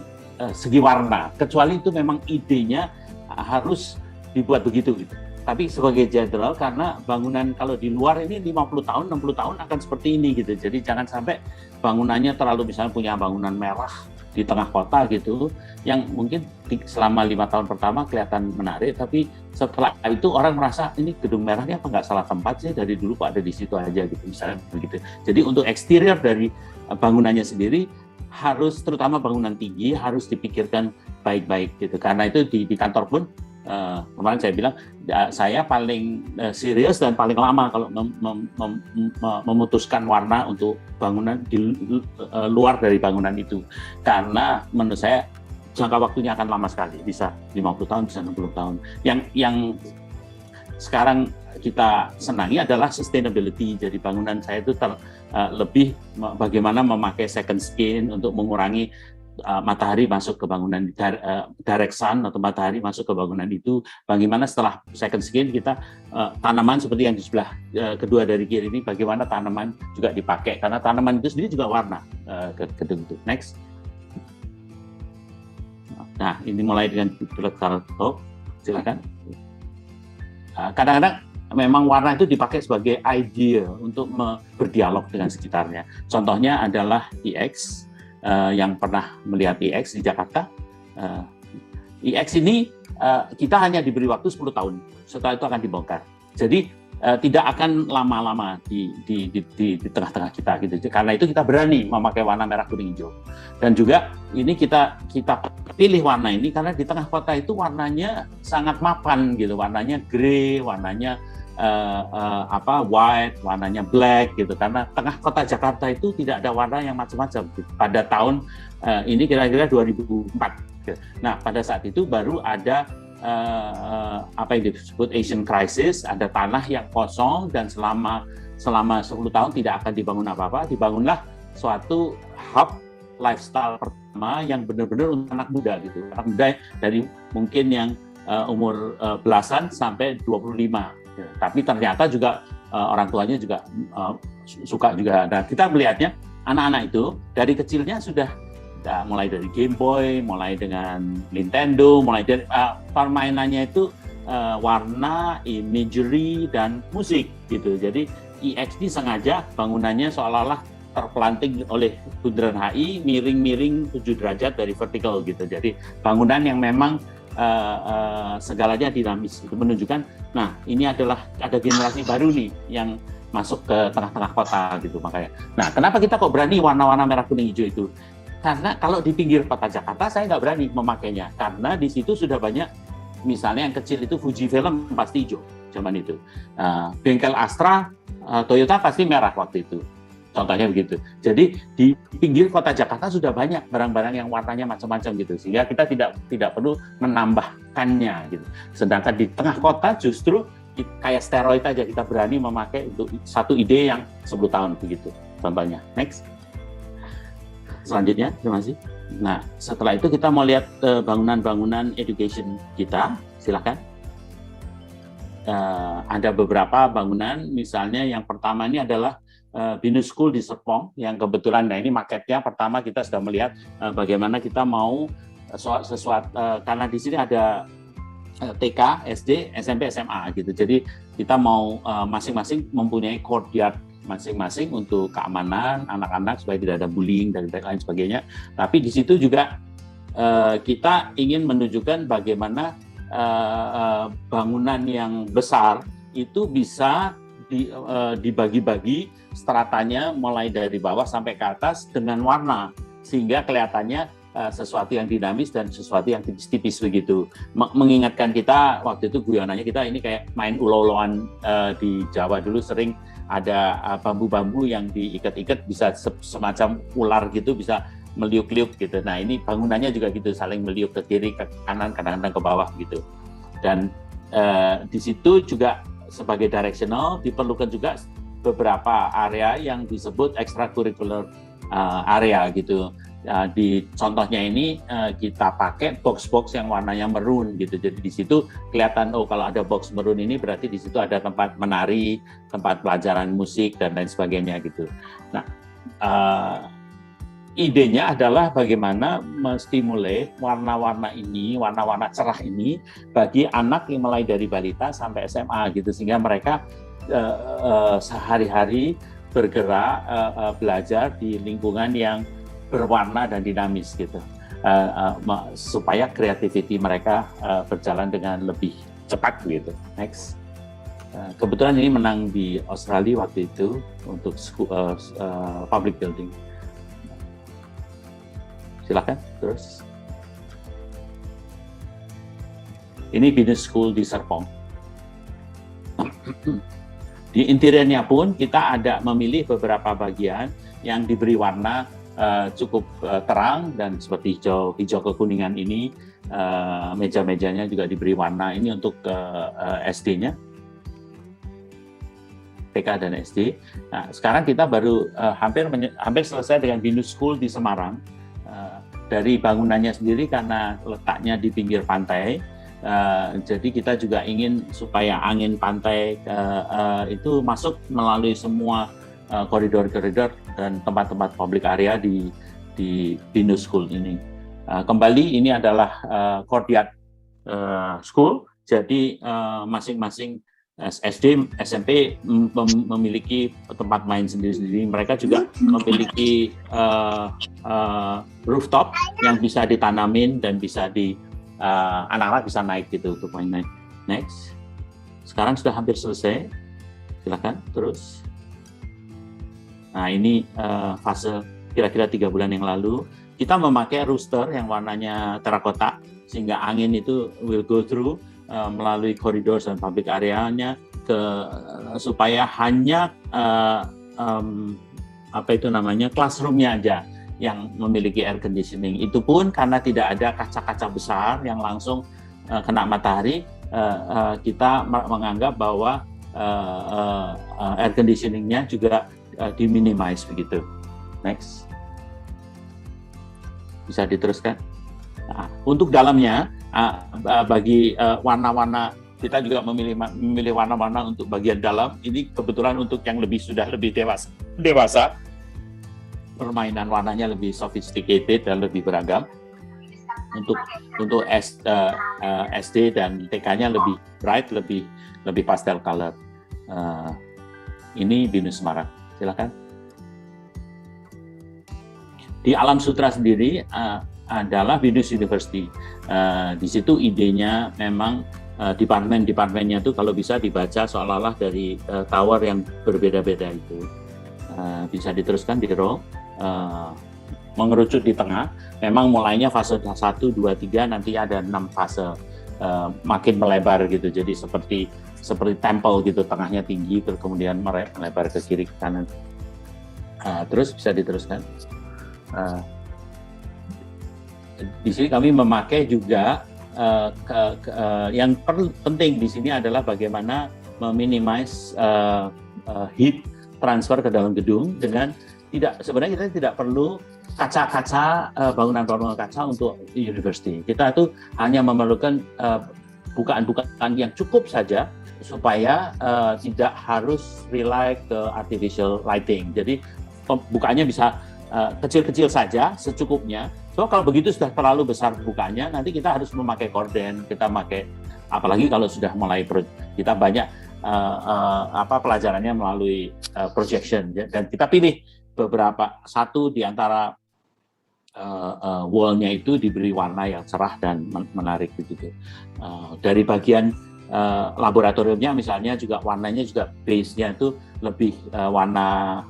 segi warna, kecuali itu memang idenya harus dibuat begitu gitu. Tapi sebagai general, karena bangunan kalau di luar ini 50 tahun, 60 tahun akan seperti ini gitu. Jadi jangan sampai bangunannya terlalu, misalnya punya bangunan merah di tengah kota gitu, yang mungkin selama 5 tahun pertama kelihatan menarik, tapi setelah itu orang merasa ini gedung merahnya apa nggak salah tempat sih, dari dulu kok ada di situ aja gitu, misalnya begitu. Jadi untuk eksterior dari bangunannya sendiri harus, terutama bangunan tinggi, harus dipikirkan baik-baik gitu. Karena itu di kantor pun kemarin saya bilang saya paling serius dan paling lama kalau memutuskan warna untuk bangunan di luar dari bangunan itu, karena menurut saya jangka waktunya akan lama sekali, bisa 50 tahun, bisa 60 tahun. Yang sekarang kita senangi adalah sustainability. Jadi bangunan saya itu lebih bagaimana memakai second skin untuk mengurangi matahari masuk ke bangunan, direct sun atau matahari masuk ke bangunan itu. Bagaimana setelah second skin kita tanaman seperti yang di sebelah kedua dari kiri ini, bagaimana tanaman juga dipakai, karena tanaman itu sendiri juga warna gedung itu. Next. Nah, ini mulai dengan bullet color top, silakan. Kadang-kadang memang warna itu dipakai sebagai idea untuk berdialog dengan sekitarnya. Contohnya adalah EX, yang pernah melihat EX di Jakarta. EX ini kita hanya diberi waktu 10 tahun, setelah itu akan dibongkar. Jadi tidak akan lama-lama di tengah-tengah kita gitu. Karena itu kita berani memakai warna merah, kuning, hijau. Dan juga ini kita pilih warna ini karena di tengah kota itu warnanya sangat mapan gitu. Warnanya grey, warnanya white, warnanya black gitu. Karena tengah kota Jakarta itu tidak ada warna yang macam-macam gitu. Pada tahun ini kira-kira 2004. Gitu. Nah, pada saat itu baru ada apa yang disebut Asian Crisis, ada tanah yang kosong dan selama 10 tahun tidak akan dibangun apa-apa. Dibangunlah suatu hub lifestyle pertama yang benar-benar untuk anak muda gitu. Anak muda dari mungkin yang umur belasan sampai 25. Gitu. Tapi ternyata juga orang tuanya juga suka juga. Nah, kita melihatnya anak-anak itu dari kecilnya sudah mulai dari Game Boy, mulai dengan Nintendo, mulai dari permainannya itu warna, imagery, dan musik gitu. Jadi EX ini sengaja bangunannya seolah-olah terpelanting oleh bundaran HI, miring-miring 7 derajat dari vertikal gitu. Jadi bangunan yang memang segalanya dinamis itu menunjukkan, nah ini adalah ada generasi baru nih yang masuk ke tengah-tengah kota gitu makanya. Nah, kenapa kita kok berani warna-warna merah, kuning, hijau itu? Karena kalau di pinggir kota Jakarta saya nggak berani memakainya, karena di situ sudah banyak, misalnya yang kecil itu Fuji Film pasti hijau zaman itu, bengkel Astra, Toyota pasti merah waktu itu, contohnya begitu. Jadi di pinggir kota Jakarta sudah banyak barang-barang yang warnanya macam-macam gitu, sehingga kita tidak perlu menambahkannya gitu. Sedangkan di tengah kota justru kayak steroid aja, kita berani memakai untuk satu ide yang 10 tahun begitu. Contohnya, next. Selanjutnya, terima kasih. Nah, setelah itu kita mau lihat bangunan-bangunan education kita, silakan. Ada beberapa bangunan, misalnya yang pertama ini adalah Binus School di Serpong, yang kebetulan, nah ini marketnya pertama kita sudah melihat bagaimana kita mau sesuatu, karena di sini ada TK, SD, SMP, SMA gitu. Jadi kita mau masing-masing mempunyai courtyard masing-masing untuk keamanan anak-anak supaya tidak ada bullying dan lain sebagainya. Tapi di situ juga kita ingin menunjukkan bagaimana bangunan yang besar itu bisa dibagi-bagi stratanya mulai dari bawah sampai ke atas dengan warna, sehingga kelihatannya sesuatu yang dinamis dan sesuatu yang tipis-tipis begitu. Mengingatkan kita waktu itu guyonannya kita ini kayak main ulo-uloan di Jawa dulu, sering ada bambu-bambu yang diikat-ikat bisa semacam ular gitu, bisa meliuk-liuk gitu. Nah, ini bangunannya juga gitu, saling meliuk ke kiri, ke kanan, kadang-kadang ke bawah gitu. Dan di situ juga sebagai directional diperlukan juga beberapa area yang disebut extracurricular area gitu. Di contohnya ini kita pakai box-box yang warnanya merun gitu. Jadi di situ kelihatan, oh kalau ada box merun ini berarti di situ ada tempat menari, tempat pelajaran musik dan lain sebagainya gitu. Nah, idenya adalah bagaimana menstimulate warna-warna ini, warna-warna cerah ini bagi anak yang mulai dari balita sampai SMA gitu, sehingga mereka sehari-hari bergerak belajar di lingkungan yang berwarna dan dinamis gitu, supaya creativity mereka berjalan dengan lebih cepat gitu. Next. Kebetulan ini menang di Australia waktu itu untuk public building. Silakan terus. Ini Binus School di Serpong. Di interiornya pun kita ada memilih beberapa bagian yang diberi warna cukup terang dan seperti hijau kekuningan ini. Meja-mejanya juga diberi warna ini untuk SD-nya, TK dan SD. Nah, sekarang kita baru hampir selesai dengan Binus School di Semarang. Dari bangunannya sendiri karena letaknya di pinggir pantai, jadi kita juga ingin supaya angin pantai itu masuk melalui semua koridor-koridor dan tempat-tempat public area di Binus School ini. Kembali ini adalah courtyard school, jadi masing-masing SD, SMP memiliki tempat main sendiri-sendiri. Mereka juga memiliki rooftop yang bisa ditanamin dan bisa anak-anak bisa naik gitu untuk main-main. Next, sekarang sudah hampir selesai. Silakan terus. Nah ini fase kira-kira 3 bulan yang lalu. Kita memakai rooster yang warnanya terakota sehingga angin itu will go through melalui koridor dan public area-nya supaya hanya classroom-nya aja yang memiliki air conditioning. Itu pun karena tidak ada kaca-kaca besar yang langsung kena matahari, kita menganggap bahwa air conditioning-nya juga diminimize begitu. Next. Bisa diteruskan. Nah, untuk dalamnya, bagi warna-warna, kita juga memilih warna-warna untuk bagian dalam. Ini kebetulan untuk yang sudah lebih dewasa. Permainan warnanya lebih sophisticated dan lebih beragam. Untuk SD dan TK-nya lebih bright, lebih pastel color. Ini Binus Semarang. Silakan. Di Alam Sutra sendiri adalah Binus University. Di situ idenya memang departemen-departemennya itu kalau bisa dibaca seolah-olah dari tower yang berbeda-beda itu. Bisa diteruskan di row. Mengerucut di tengah. Memang mulainya fase 1, 2, 3, nanti ada 6 fase makin melebar gitu. Jadi seperti temple gitu, tengahnya tinggi, terus kemudian melebar ke kiri ke kanan. Terus bisa diteruskan. Di sini kami memakai juga yang penting di sini adalah bagaimana meminimize heat transfer ke dalam gedung dengan sebenarnya kita tidak perlu kaca-kaca bangunan kaca untuk university. Kita itu hanya memerlukan bukaan-bukaan yang cukup saja supaya tidak harus rely ke artificial lighting. Jadi bukaannya bisa kecil-kecil saja, secukupnya. So kalau begitu sudah terlalu besar bukanya, nanti kita harus memakai korden, kita pakai, apalagi kalau sudah mulai kita banyak pelajarannya melalui projection, dan kita pilih satu di antara wall-nya itu diberi warna yang cerah dan menarik begitu. Dari bagian laboratoriumnya misalnya juga warnanya juga base-nya itu lebih warna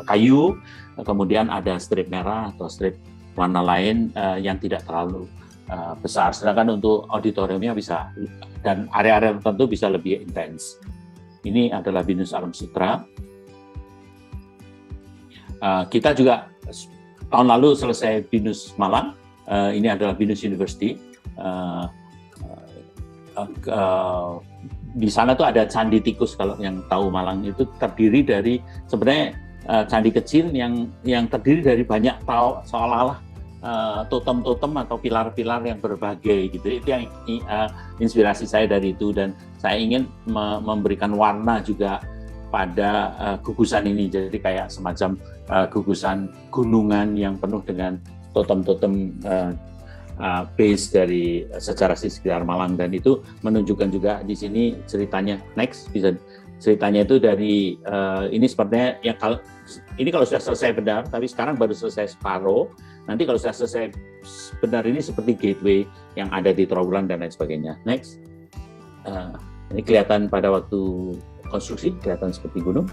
kayu, kemudian ada strip merah atau strip warna lain yang tidak terlalu besar. Sedangkan untuk auditoriumnya bisa, dan area-area tertentu bisa lebih intens. Ini adalah Binus Alam Sutra. Kita juga tahun lalu selesai Binus Malang. Ini adalah Binus University. Di sana tuh ada Candi Tikus, kalau yang tahu Malang itu terdiri dari sebenarnya candi kecil yang terdiri dari banyak seolah-olah totem-totem atau pilar-pilar yang berbagai gitu. Itu yang inspirasi saya dari itu, dan saya ingin memberikan warna juga pada gugusan ini. Jadi kayak semacam gugusan gunungan yang penuh dengan totem-totem base dari sejarah di sekitar Malang, dan itu menunjukkan juga di sini ceritanya. Next, bisa ceritanya itu dari ini sepertinya yang ini kalau sudah selesai benar, tapi sekarang baru selesai separuh. Nanti kalau sudah selesai benar ini seperti gateway yang ada di Trawulan dan lain sebagainya. Next, ini kelihatan pada waktu konstruksi kelihatan seperti gunung.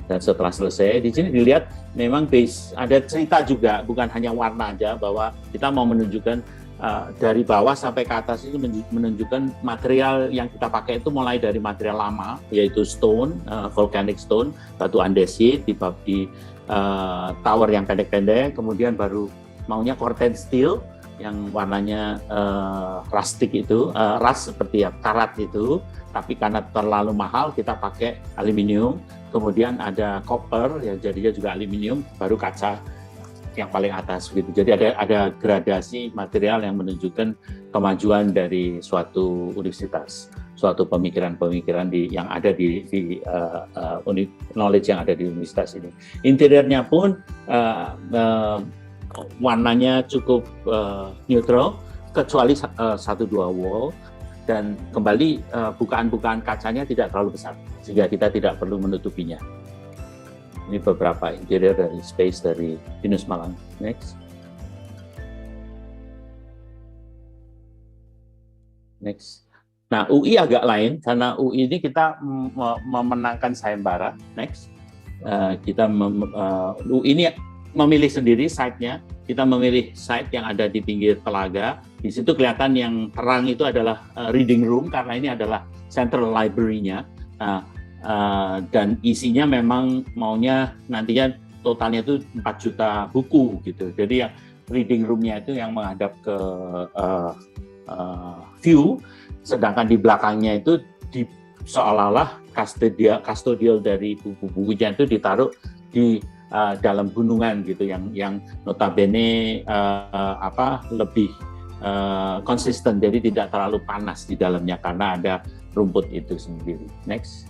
Dan setelah selesai, di sini dilihat memang base ada cerita juga, bukan hanya warna aja, bahwa kita mau menunjukkan dari bawah sampai ke atas itu menunjukkan material yang kita pakai itu mulai dari material lama, yaitu stone, volcanic stone, batu andesit di tower yang pendek-pendek, kemudian baru maunya Corten steel yang warnanya rustic itu, rust seperti ya karat itu, tapi karena terlalu mahal kita pakai aluminium, kemudian ada copper yang jadinya juga aluminium, baru kaca yang paling atas gitu. Jadi ada gradasi material yang menunjukkan kemajuan dari suatu universitas, suatu pemikiran-pemikiran yang ada di knowledge yang ada di universitas ini. Interiornya pun warnanya cukup neutral, kecuali 1-2 wall, dan kembali bukaan-bukaan kacanya tidak terlalu besar, sehingga kita tidak perlu menutupinya. Ini beberapa interior dari space dari Binus Malang. Next. Nah, UI agak lain karena UI ini kita memenangkan sayembara. Next. UI ini memilih sendiri site-nya. Kita memilih site yang ada di pinggir telaga. Di situ kelihatan yang terang itu adalah reading room karena ini adalah central library-nya. Dan isinya memang maunya nantinya totalnya itu 4 juta buku gitu. Jadi yang reading room-nya itu yang menghadap ke view, sedangkan di belakangnya itu seolah-olah custodial dari buku-bukunya itu ditaruh di dalam gunungan gitu, yang notabene lebih konsisten, jadi tidak terlalu panas di dalamnya karena ada rumput itu sendiri. Next.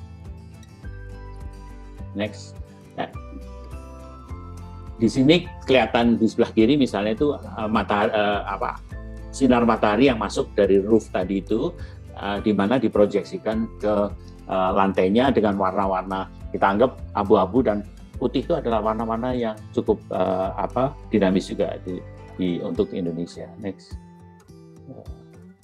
Nah, di sini kelihatan di sebelah kiri misalnya itu sinar matahari yang masuk dari roof tadi itu, di mana diproyeksikan ke lantainya dengan warna-warna kita anggap abu-abu dan putih itu adalah warna-warna yang cukup dinamis juga untuk Indonesia. Next.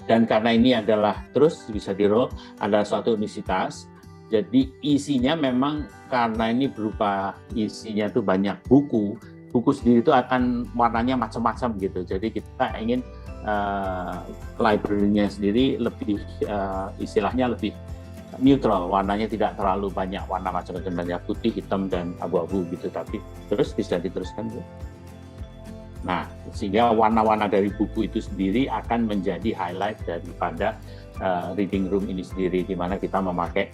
Dan karena ini adalah terus bisa di-roll adalah suatu universitas. Jadi isinya memang karena ini berupa isinya itu banyak buku sendiri itu akan warnanya macam-macam gitu. Jadi kita ingin library-nya sendiri lebih istilahnya lebih neutral, warnanya tidak terlalu banyak warna macam-macam, banyak putih, hitam dan abu-abu gitu. Tapi terus bisa diteruskan Bu. Nah, sehingga warna-warna dari buku itu sendiri akan menjadi highlight daripada reading room ini sendiri, di mana kita memakai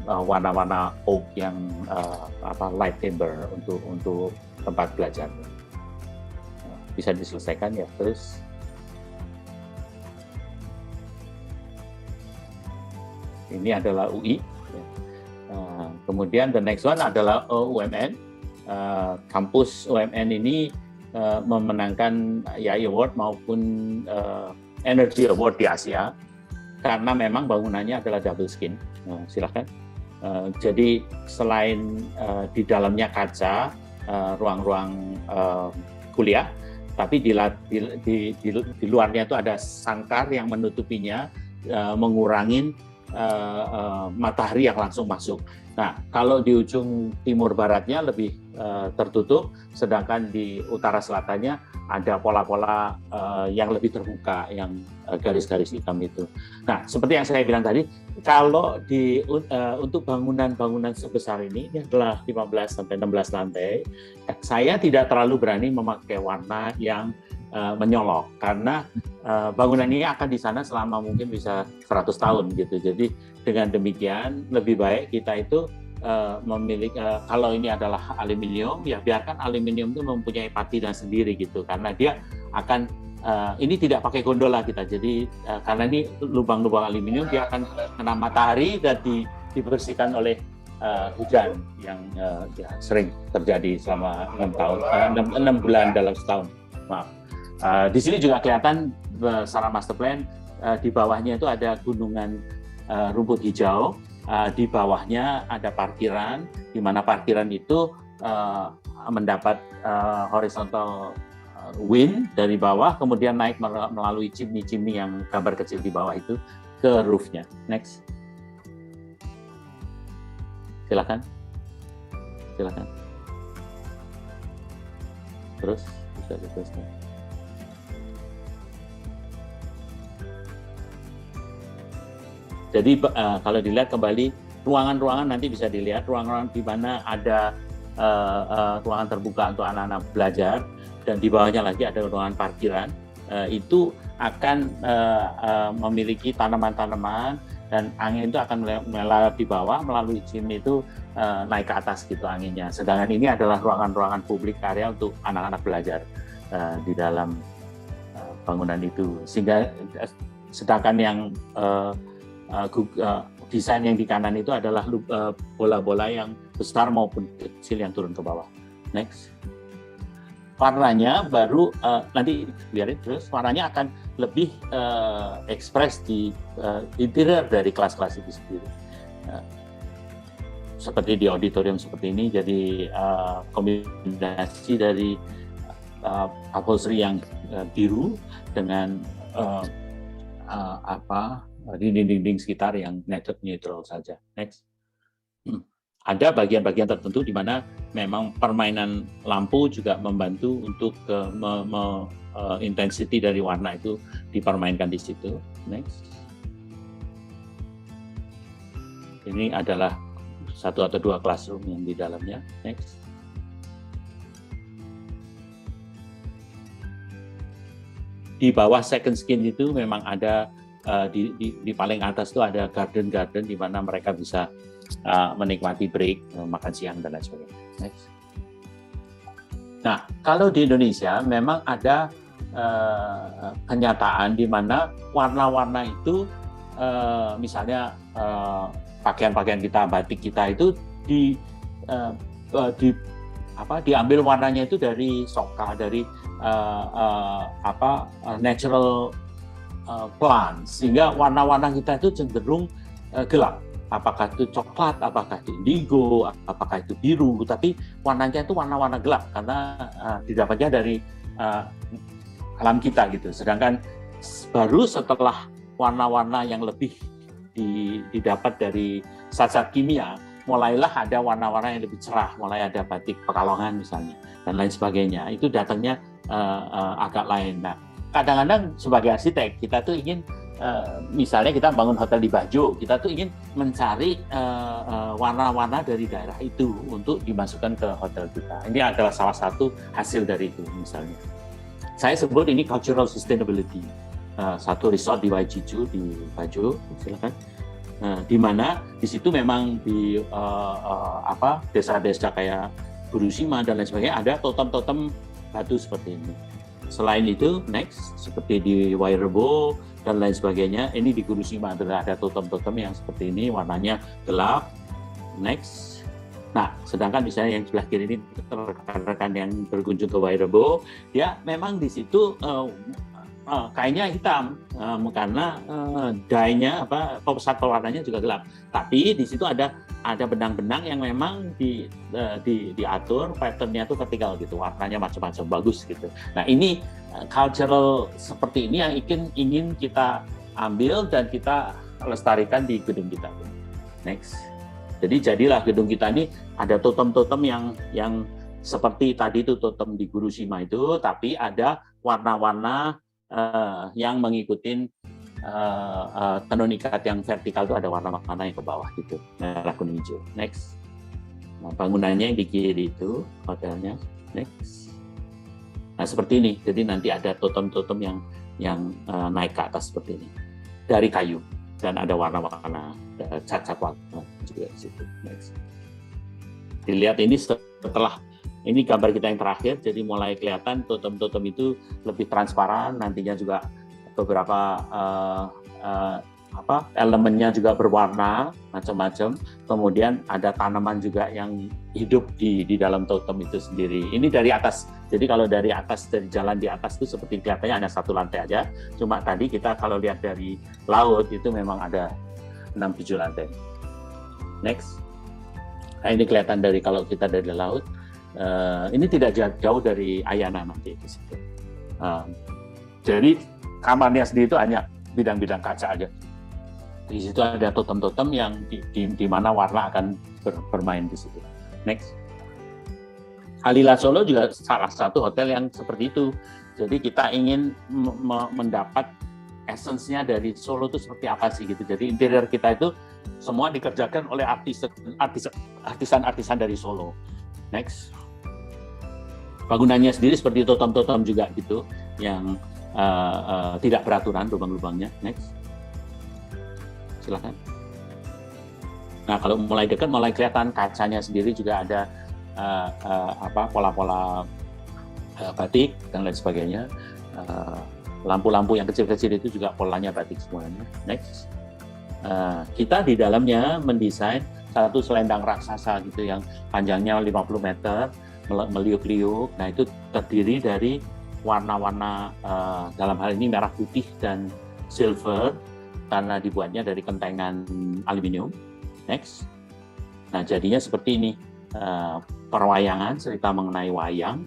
warna-warna oak yang light timber untuk tempat belajar. Bisa diselesaikan ya. Terus ini adalah UI. Kemudian the next one adalah UMN. Kampus UMN ini memenangkan YAI Award maupun Energy Award di Asia karena memang bangunannya adalah double skin. Silakan. Jadi selain di dalamnya kaca, ruang-ruang kuliah, tapi di luarnya itu ada sangkar yang menutupinya, mengurangi matahari yang langsung masuk. Nah, kalau di ujung timur baratnya lebih tertutup, sedangkan di utara selatannya ada pola-pola yang lebih terbuka, yang garis-garis hitam itu. Nah, seperti yang saya bilang tadi, kalau untuk bangunan-bangunan sebesar ini adalah 15 sampai 16 lantai, saya tidak terlalu berani memakai warna yang menyolok karena bangunan ini akan di sana selama mungkin bisa 100 tahun gitu. Jadi dengan demikian lebih baik kita itu memiliki kalau ini adalah aluminium, ya biarkan aluminium itu mempunyai patina sendiri gitu, karena dia akan ini tidak pakai gondola kita. Jadi karena ini lubang-lubang aluminium, dia akan kena matahari dan dibersihkan oleh hujan yang sering terjadi selama 6 bulan dalam setahun. Maaf. Di sini juga kelihatan secara master plan, di bawahnya itu ada gunungan rumput hijau, di bawahnya ada parkiran, di mana parkiran itu mendapat horizontal wind dari bawah, kemudian naik melalui chimney-chimney yang gambar kecil di bawah itu ke roof-nya. Next. Silakan. Terus bisa diteruskan. Jadi kalau dilihat kembali ruangan-ruangan nanti bisa dilihat ruangan di mana ada ruangan terbuka untuk anak-anak belajar dan di bawahnya lagi ada ruangan parkiran. Itu akan memiliki tanaman-tanaman dan angin itu akan melewat di bawah melalui gym itu naik ke atas gitu anginnya. Sedangkan ini adalah ruangan-ruangan publik area untuk anak-anak belajar di dalam bangunan itu. Sehingga sedangkan yang desain yang di kanan itu adalah bola-bola yang besar maupun kecil yang turun ke bawah. Next. Warnanya baru nanti biarin terus, warnanya akan lebih ekspres di interior dari kelas-kelas itu sendiri. Seperti di auditorium seperti ini, jadi kombinasi dari upholstery yang biru dengan dinding-dinding sekitar yang neutral saja. Next. Ada bagian-bagian tertentu di mana memang permainan lampu juga membantu untuk intensity dari warna itu dipermainkan di situ. Next. Ini adalah 1 atau 2 classroom yang di dalamnya. Next. Di bawah second skin itu memang ada di paling atas itu ada garden di mana mereka bisa menikmati break, makan siang dan lain sebagainya. Next. Nah, kalau di Indonesia memang ada kenyataan di mana warna-warna itu misalnya pakaian-pakaian kita, batik kita itu diambil warnanya itu dari soka, dari natural plants, sehingga warna-warna kita itu cenderung gelap. Apakah itu coklat, apakah itu indigo, apakah itu biru, tapi warnanya itu warna-warna gelap karena didapatnya dari alam kita gitu. Sedangkan baru setelah warna-warna yang lebih didapat dari zat-zat kimia, mulailah ada warna-warna yang lebih cerah, mulai ada batik Pekalongan misalnya dan lain sebagainya. Itu datangnya agak lain. Nah, kadang-kadang sebagai arsitek kita tuh ingin misalnya kita bangun hotel di Bajo, kita tuh ingin mencari warna-warna dari daerah itu untuk dimasukkan ke hotel kita. Ini adalah salah satu hasil dari itu misalnya. Saya sebut ini cultural sustainability. Satu resort di Waijiju di Bajo, silakan. Di mana di situ memang di desa-desa kayak Burusima dan lain sebagainya ada totem-totem batu seperti ini. Selain itu, next seperti di Wairebo dan lain sebagainya, ini di Gurusima adalah ada totem-totem yang seperti ini, warnanya gelap. Next. Nah, sedangkan misalnya yang sebelah kiri ini rekan-rekan yang berkunjung ke Wairebo, ya memang di situ kainnya hitam karena dye-nya pusat pewarnanya juga gelap. Tapi di situ ada benang-benang yang memang diatur pattern-nya itu vertikal gitu, warnanya macam-macam bagus gitu. Nah, ini cultural seperti ini yang ingin kita ambil dan kita lestarikan di gedung kita. Next. Jadi jadilah gedung kita ini ada totem-totem yang seperti tadi itu totem di Gurusima itu, tapi ada warna-warna yang mengikuti tenun ikat yang vertikal itu ada warna-warna yang ke bawah gitu, merah kuning hijau. Next. Nah, bangunannya yang di kiri itu hotelnya. Next. Nah, seperti ini. Jadi nanti ada totem-totem yang naik ke atas seperti ini dari kayu dan ada warna-warna cat-cat warna juga di situ. Next. Dilihat ini setelah ini gambar kita yang terakhir, jadi mulai kelihatan totem-totem itu lebih transparan, nantinya juga beberapa elemennya juga berwarna macam-macam. Kemudian ada tanaman juga yang hidup di dalam totem itu sendiri. Ini dari atas. Jadi kalau dari atas, dari jalan di atas itu seperti kelihatannya hanya 1 lantai aja. Cuma tadi kita kalau lihat dari laut itu memang ada 6-7 lantai. Next. Nah, ini kelihatan dari kalau kita dari laut. Ini tidak jauh dari Ayana nanti di situ. Jadi kamarnya sendiri itu hanya bidang-bidang kaca aja. Di situ ada totem-totem yang di mana warna akan bermain di situ. Next. Alila Solo juga salah satu hotel yang seperti itu. Jadi kita ingin mendapat essence-nya dari Solo itu seperti apa sih gitu. Jadi interior kita itu semua dikerjakan oleh artisan dari Solo. Next. Bangunannya sendiri seperti totem-totem juga gitu, yang tidak beraturan lubang-lubangnya. Next. Silakan. Nah, kalau mulai dekat, mulai kelihatan kacanya sendiri juga ada pola-pola batik dan lain sebagainya. Lampu-lampu yang kecil-kecil itu juga polanya batik semuanya. Next. Kita di dalamnya mendesain satu selendang raksasa gitu yang panjangnya 50 meter, meliuk-liuk. Nah, itu terdiri dari warna-warna dalam hal ini merah putih dan silver karena dibuatnya dari kentengan aluminium. Next. Nah, jadinya seperti ini. Perwayangan, cerita mengenai wayang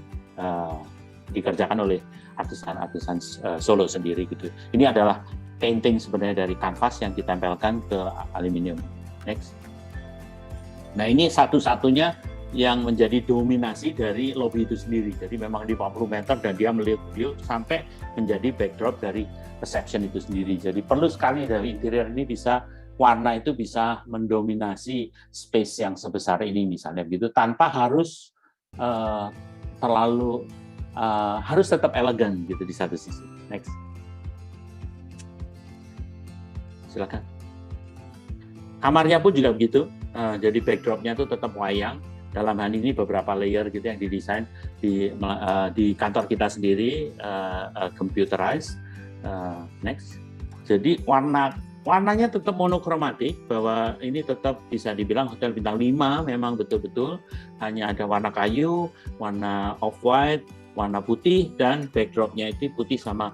dikerjakan oleh artisan Solo sendiri gitu. Ini adalah painting sebenarnya dari kanvas yang ditempelkan ke aluminium. Next. Nah, ini satu-satunya yang menjadi dominasi dari lobby itu sendiri. Jadi memang di 50 meter dan dia meliuk-liuk sampai menjadi backdrop dari reception itu sendiri. Jadi perlu sekali dari interior ini warna itu bisa mendominasi space yang sebesar ini misalnya gitu, tanpa harus harus tetap elegan gitu di satu sisi. Next. Silakan. Kamarnya pun juga begitu. Jadi backdropnya itu tetap wayang. Dalam hal ini beberapa layer gitu yang didesain di kantor kita sendiri, computerized. Next. Jadi warnanya tetap monokromatik, bahwa ini tetap bisa dibilang hotel bintang 5 memang betul-betul hanya ada warna kayu, warna off-white, warna putih, dan backdropnya itu putih sama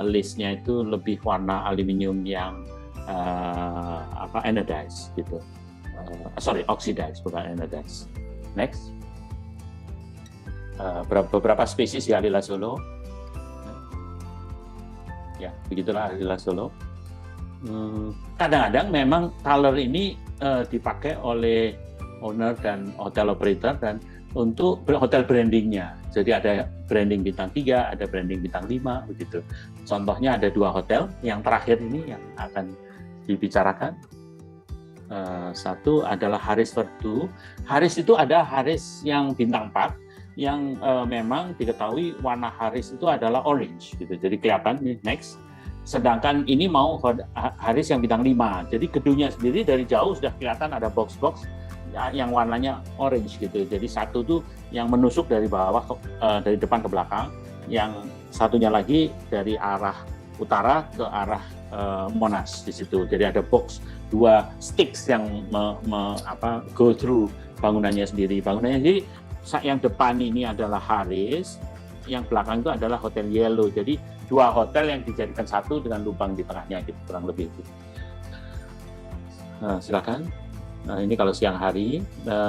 listnya itu lebih warna aluminium yang anodized gitu. Oxidized, bukan anodized. Next. Beberapa spesies di Alila Solo. Ya, begitulah Alila Solo. Kadang-kadang memang color ini dipakai oleh owner dan hotel operator dan untuk hotel brandingnya. Jadi ada branding bintang 3, ada branding bintang 5 begitu. Contohnya ada 2 hotel yang terakhir ini yang akan dibicarakan. Satu adalah Harris Vertu. Harris itu ada Harris yang bintang 4 yang memang diketahui warna Harris itu adalah orange gitu. Jadi kelihatan nih. Next. Sedangkan ini mau Harris yang bintang 5. Jadi gedungnya sendiri dari jauh sudah kelihatan ada box-box yang warnanya orange gitu. Jadi satu tuh yang menusuk dari bawah dari depan ke belakang, yang satunya lagi dari arah utara ke arah Monas di situ. Jadi ada box 2 sticks yang go through bangunannya sendiri. Bangunannya sendiri yang depan ini adalah Harris, yang belakang itu adalah Hotel Yellow. Jadi 2 hotel yang dijadikan satu dengan lubang di tengahnya gitu, kurang lebih itu. Silakan. Nah, ini kalau siang hari.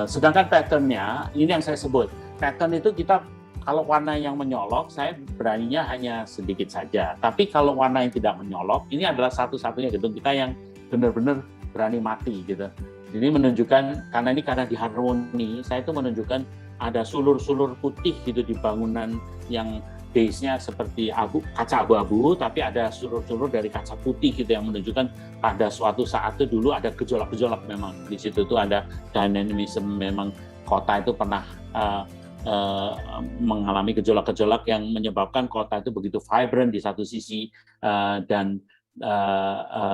Sedangkan pattern-nya, ini yang saya sebut. Pattern itu kita kalau warna yang menyolok, saya beraninya hanya sedikit saja. Tapi kalau warna yang tidak menyolok, ini adalah satu-satunya gedung kita yang benar-benar berani mati gitu. Jadi menunjukkan karena di harmoni, saya itu menunjukkan ada sulur-sulur putih gitu di bangunan yang base-nya seperti kaca abu-abu, tapi ada sulur-sulur dari kaca putih gitu yang menunjukkan pada suatu saat itu dulu ada gejolak-gejolak memang. Di situ tuh ada dynamism, memang kota itu pernah mengalami gejolak-gejolak yang menyebabkan kota itu begitu vibrant di satu sisi dan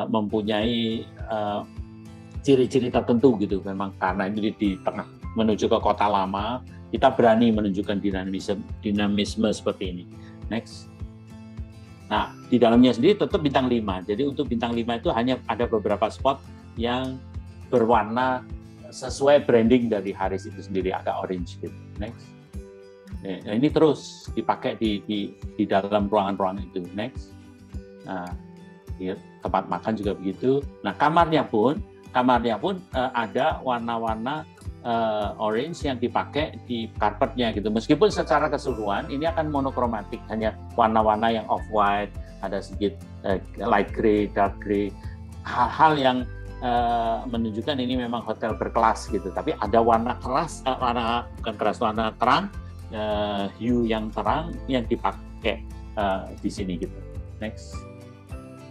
mempunyai ciri-ciri tertentu gitu. Memang karena ini di tengah menuju ke kota lama, kita berani menunjukkan dinamisme seperti ini. Next. Nah, di dalamnya sendiri tetap bintang 5. Jadi untuk bintang 5 itu hanya ada beberapa spot yang berwarna sesuai branding dari Harris itu sendiri, agak orange gitu. Next. Nah, ini terus dipakai di dalam ruangan-ruangan itu. Next. Nah, di tempat makan juga begitu. Nah, kamarnya pun ada warna-warna orange yang dipakai di carpetnya gitu. Meskipun secara keseluruhan ini akan monokromatik, hanya warna-warna yang off-white, ada sedikit light gray, dark gray, hal-hal yang menunjukkan ini memang hotel berkelas gitu. Tapi ada warna keras, warna terang, hue yang terang yang dipakai di sini gitu. Next.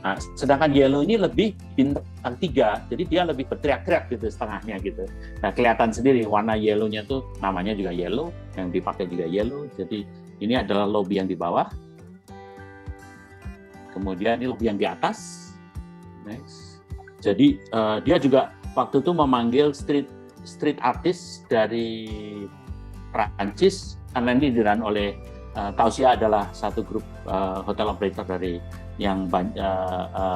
Nah, sedangkan yellow ini lebih bintang 3, jadi dia lebih berteriak-teriak gitu setengahnya gitu. Nah, kelihatan sendiri warna yellow-nya tuh namanya juga yellow, yang dipakai juga yellow. Jadi ini adalah lobby yang di bawah. Kemudian ini lobby yang di atas. Next. Jadi dia juga waktu itu memanggil street artist dari Prancis, karena ini dirun oleh Tausia adalah satu grup hotel operator dari yang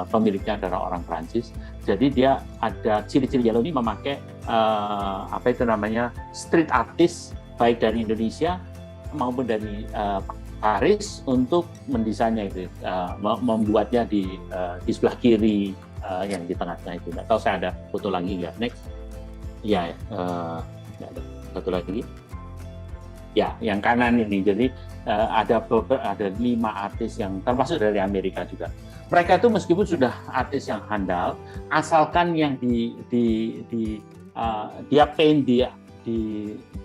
pemiliknya adalah orang Prancis. Jadi dia ada ciri-ciri yellow ini memakai apa itu namanya street artist baik dari Indonesia maupun dari Paris untuk mendesainnya itu, membuatnya di sebelah kiri yang di tengah-tengah itu. Nggak tahu saya ada foto lagi nggak? Next. Ya, nggak ada. Satu lagi. Ya, yang kanan ini. Jadi ada 5 artis yang termasuk dari Amerika juga. Mereka itu meskipun sudah artis yang handal, asalkan yang dia paint di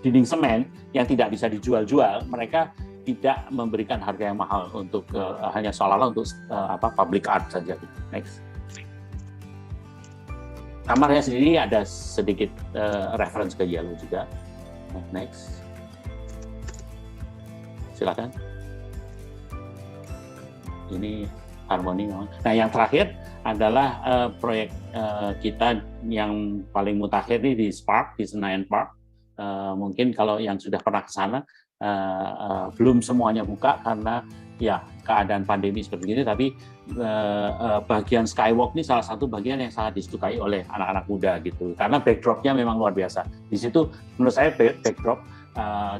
dinding semen yang tidak bisa dijual-jual, mereka tidak memberikan harga yang mahal untuk hanya seolah-olah untuk public art saja. Next. Kamarnya sendiri ada sedikit reference ke yellow juga. Next. Silakan. Ini harmoni memang. Nah, yang terakhir adalah proyek kita yang paling mutakhir ini di Spark, di Senayan Park. Mungkin kalau yang sudah pernah ke sana belum semuanya buka karena ya keadaan pandemi seperti ini, tapi bagian skywalk ini salah satu bagian yang sangat disukai oleh anak-anak muda gitu, karena backdropnya memang luar biasa. Di situ menurut saya backdrop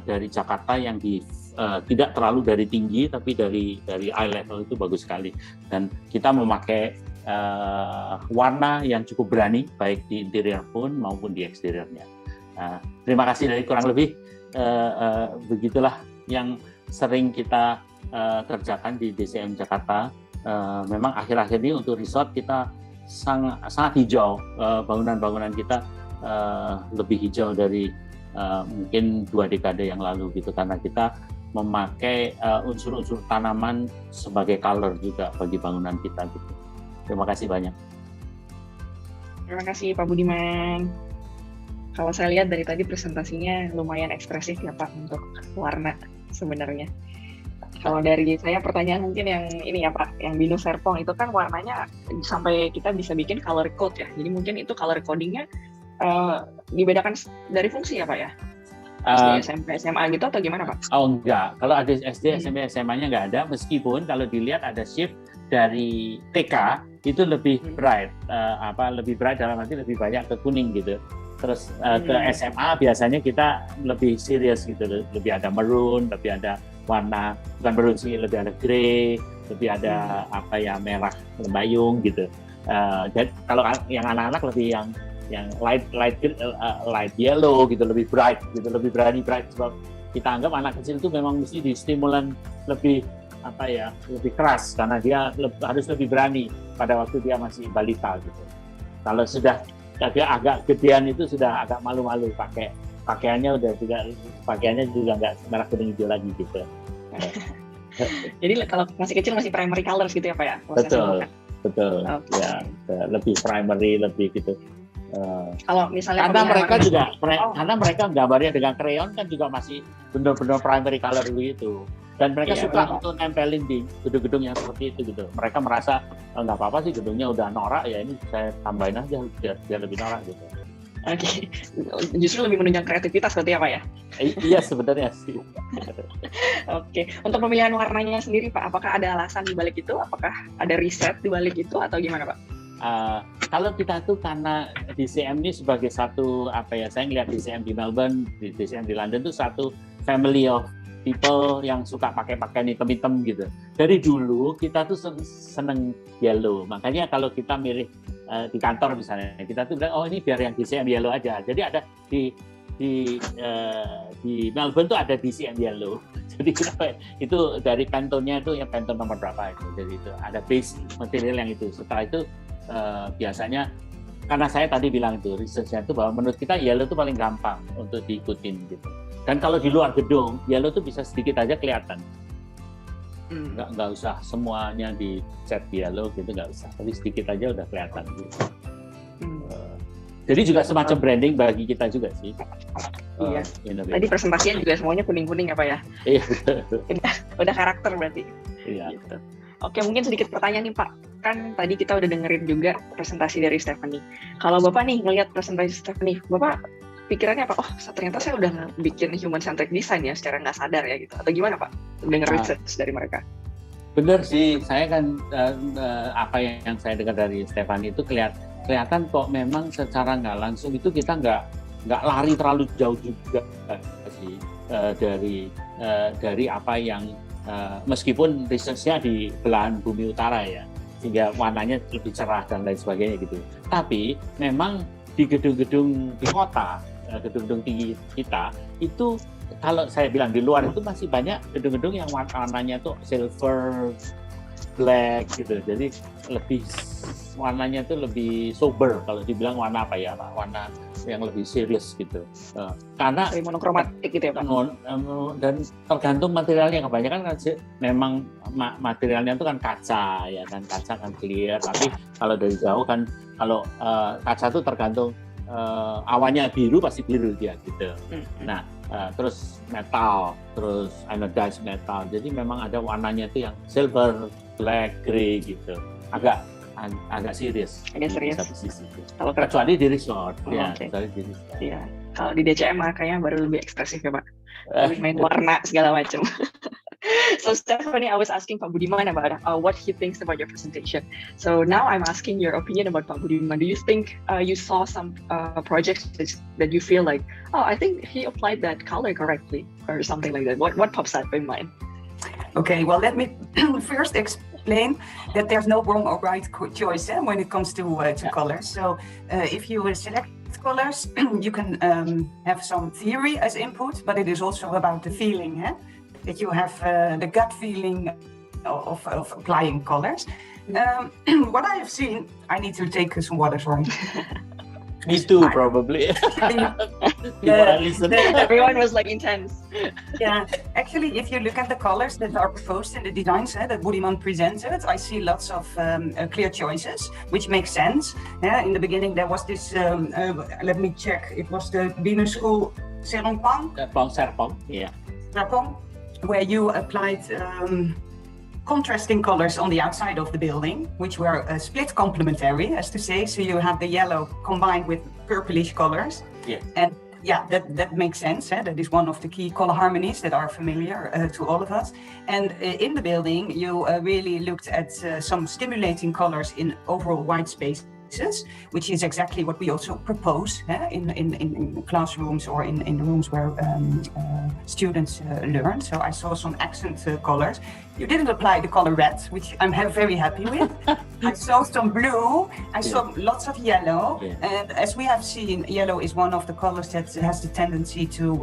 dari Jakarta yang tidak terlalu dari tinggi, tapi dari eye level itu bagus sekali. Dan kita memakai warna yang cukup berani, baik di interior pun maupun di eksteriornya. Terima kasih. Dari kurang lebih begitulah yang sering kita kerjakan di DCM Jakarta. Memang akhir-akhir ini untuk resort kita sangat hijau, bangunan-bangunan kita lebih hijau dari mungkin 2 dekade yang lalu gitu, karena kita memakai unsur-unsur tanaman sebagai color juga bagi bangunan kita gitu. Terima kasih banyak. Terima kasih Pak Budiman. Kalau saya lihat dari tadi presentasinya lumayan ekspresif ya Pak untuk warna sebenarnya. Kalau dari saya pertanyaan mungkin yang ini ya Pak, yang Bino Serpong itu kan warnanya sampai kita bisa bikin color code ya. Jadi mungkin itu color codingnya dibedakan dari fungsi ya Pak ya? SD, SMP, SMA gitu atau gimana Pak? Oh enggak, kalau ada SD, SMP, SMA-nya nggak ada, meskipun kalau dilihat ada shift dari TK itu lebih bright, lebih bright dalam arti lebih banyak ke kuning gitu. Terus ke SMA biasanya kita lebih serius gitu, lebih ada maroon, lebih ada warna, bukan maroon sih, lebih ada grey, lebih ada merah lembayung gitu. Jadi kalau yang anak-anak lebih yang light yellow gitu, lebih bright gitu, lebih berani bright, sebab kita anggap anak kecil itu memang mesti di stimulan lebih lebih keras karena dia harus lebih berani pada waktu dia masih balita gitu. Kalau sudah dia agak gedean itu sudah agak malu-malu, pakaiannya juga nggak merah kuning hijau lagi gitu. Jadi kalau masih kecil masih primary colors gitu ya Pak ya? Betul. Okay. Ya, lebih primary, lebih gitu. Kalau misalnya karena mereka gambarnya dengan krayon kan juga masih benar-benar primary color itu, dan mereka suka untuk nempelin di gedung-gedung yang seperti itu gitu. Mereka merasa nggak apa-apa sih gedungnya udah norak ya, ini saya tambahin aja biar lebih norak gitu. Oke. Justru lebih menunjang kreativitas berarti ya Pak ya? Iya sebenarnya sih. Oke. Untuk pemilihan warnanya sendiri Pak, apakah ada alasan di balik itu? Apakah ada riset di balik itu atau gimana Pak? Kalau kita tuh karena DCM ini sebagai satu saya ngeliat DCM di Melbourne, di DCM di London tuh satu family of people yang suka pakai pakaian hitam-hitam gitu. Dari dulu kita tuh seneng yellow, makanya kalau kita milih di kantor misalnya, kita tuh bilang ini biar yang DCM yellow aja. Jadi ada di Melbourne tuh ada DCM yellow. Jadi itu dari Pantone-nya itu yang Pantone nomor berapa itu. Jadi itu ada base material yang itu. Setelah itu biasanya karena saya tadi bilang itu research-nya itu bahwa menurut kita yellow itu paling gampang untuk diikutin gitu. Dan kalau di luar gedung yellow itu bisa sedikit aja kelihatan. nggak usah semuanya di cat yellow gitu, nggak usah, tapi sedikit aja udah kelihatan gitu. Jadi juga semacam branding bagi kita juga sih. Iya. Tadi presentasinya juga semuanya kuning-kuning apa ya? Iya. Udah karakter berarti. Iya. Gitu. Oke, mungkin sedikit pertanyaan nih Pak. Kan tadi kita udah dengerin juga presentasi dari Stephanie. Kalau Bapak nih ngelihat presentasi Stephanie, Bapak pikirannya apa? Oh, ternyata saya udah bikin human centric design ya secara nggak sadar ya gitu. Atau gimana Pak? Dengar research dari mereka. Bener sih, saya kan apa yang saya dengar dari Stephanie itu kelihatan kok memang secara nggak langsung itu kita nggak lari terlalu jauh juga sih dari apa yang meskipun research-nya di belahan bumi utara ya, sehingga warnanya lebih cerah dan lain sebagainya gitu. Tapi memang di gedung-gedung di kota, gedung-gedung tinggi kita itu, kalau saya bilang di luar itu masih banyak gedung-gedung yang warnanya tuh silver, black gitu. Jadi warnanya itu lebih sober, kalau dibilang warna apa ya, warna yang lebih serius gitu. Karena monokromatik gitu ya Pak. Dan tergantung materialnya, kebanyakan kan memang materialnya itu kan kaca ya, dan kaca kan clear. Tapi kalau dari jauh kan, kalau kaca itu tergantung awannya biru pasti biru dia gitu. Nah, terus metal, terus anodized metal. Jadi memang ada warnanya itu yang silver, black, grey gitu. Agak serius. Agak serius. Kalau kecuali di resort, kecuali di resort. Iya. Kalau di DCM kayaknya baru lebih ekspresif ya Pak. Lebih main warna segala macam. So Stephanie, I was asking Pak Budiman about what he thinks about your presentation. So now I'm asking your opinion about Pak Budiman. Do you think you saw some projects that you feel like, oh, I think he applied that color correctly or something like that? What pops up in mind? Okay, well, let me first explain that there's no wrong or right choice when it comes to colors. So if you select colors, you can have some theory as input, but it is also about the feeling, that you have the gut feeling of applying colors. What I have seen, I need to take some water, sorry. Me too, probably. Everyone was like intense. Yeah, actually, if you look at the colors that are proposed in the designs that Budiman presented, I see lots of clear choices, which makes sense. In the beginning, there was this, let me check, it was the Venus School Serpong. Serpong, yeah. Serpong, where you applied contrasting colors on the outside of the building, which were split complementary, as to say. So you have the yellow combined with purplish colors. Yeah. And yeah, that makes sense. That is one of the key color harmonies that are familiar to all of us. And in the building, you really looked at some stimulating colors in overall white space, which is exactly what we also propose in classrooms or in rooms where students learn. So I saw some accent colors. You didn't apply the color red, which I'm very happy with. I saw some blue. I saw lots of yellow. Yeah. And as we have seen, yellow is one of the colors that has the tendency to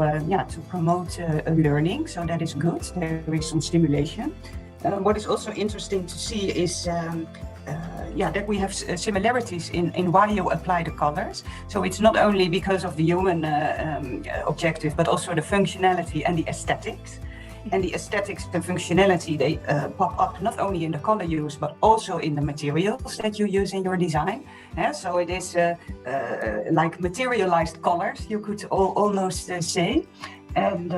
promote learning. So that is good. There is some stimulation. What is also interesting to see is that we have similarities in why you apply the colors. So it's not only because of the human objective, but also the functionality and the aesthetics. And the aesthetics and functionality, they pop up not only in the color use, but also in the materials that you use in your design. So it is like materialized colors, you could almost say. And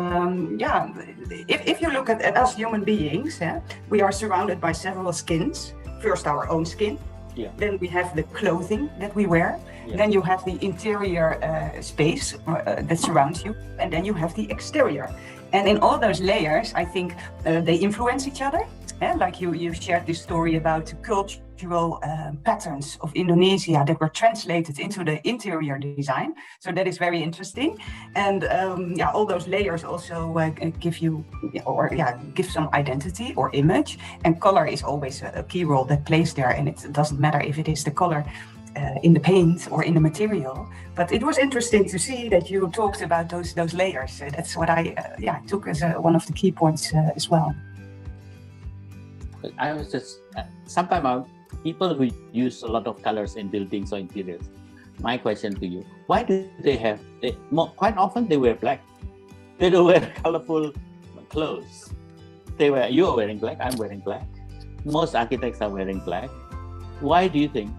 if you look at us human beings, we are surrounded by several skins. First, our own skin. Yeah. Then we have the clothing that we wear. Yeah. Then you have the interior space that surrounds you. And then you have the exterior. And in all those layers, I think they influence each other. Like you shared this story about cultural patterns of Indonesia that were translated into the interior design. So that is very interesting. And all those layers also give you, give some identity or image. And color is always a key role that plays there. And it doesn't matter if it is the color in the paint or in the material. But it was interesting to see that you talked about those layers. That's what I took as one of the key points as well. I was just sometimes people who use a lot of colors in buildings or interiors. My question to you: why do quite often they wear black? They don't wear colorful clothes. You are wearing black. I'm wearing black. Most architects are wearing black. Why do you think?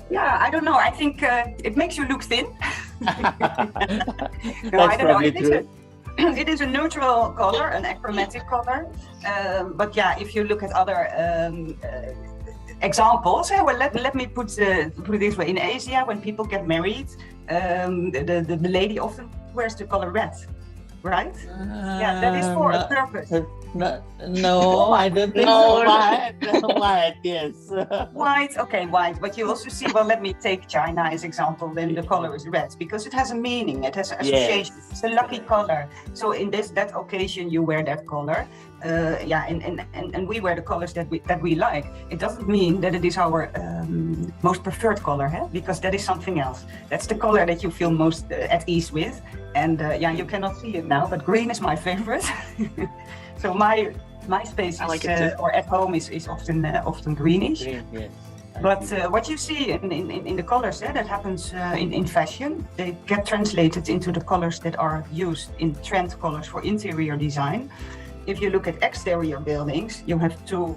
Yeah, I don't know. I think it makes you look thin. That's I don't know. probably true. It is a neutral color, an achromatic color. But yeah, if you look at other examples, well, let me put it this way. In Asia, when people get married, the lady often wears the color red, right? Yeah, that is for a purpose. No, I don't think so. White, yes. White, okay, white. But you also see, well, let me take China as example, then the color is red because it has a meaning, it has association, it's a lucky color. So in that occasion, you wear that color. And we wear the colors that we like. It doesn't mean that it is our most preferred color, because that is something else. That's the color that you feel most at ease with. And you cannot see it now, but green is my favorite. So my space is, or at home is often greenish. Green, yes. But what you see in the colors that happens in fashion, they get translated into the colors that are used in trend colors for interior design. If you look at exterior buildings, you have to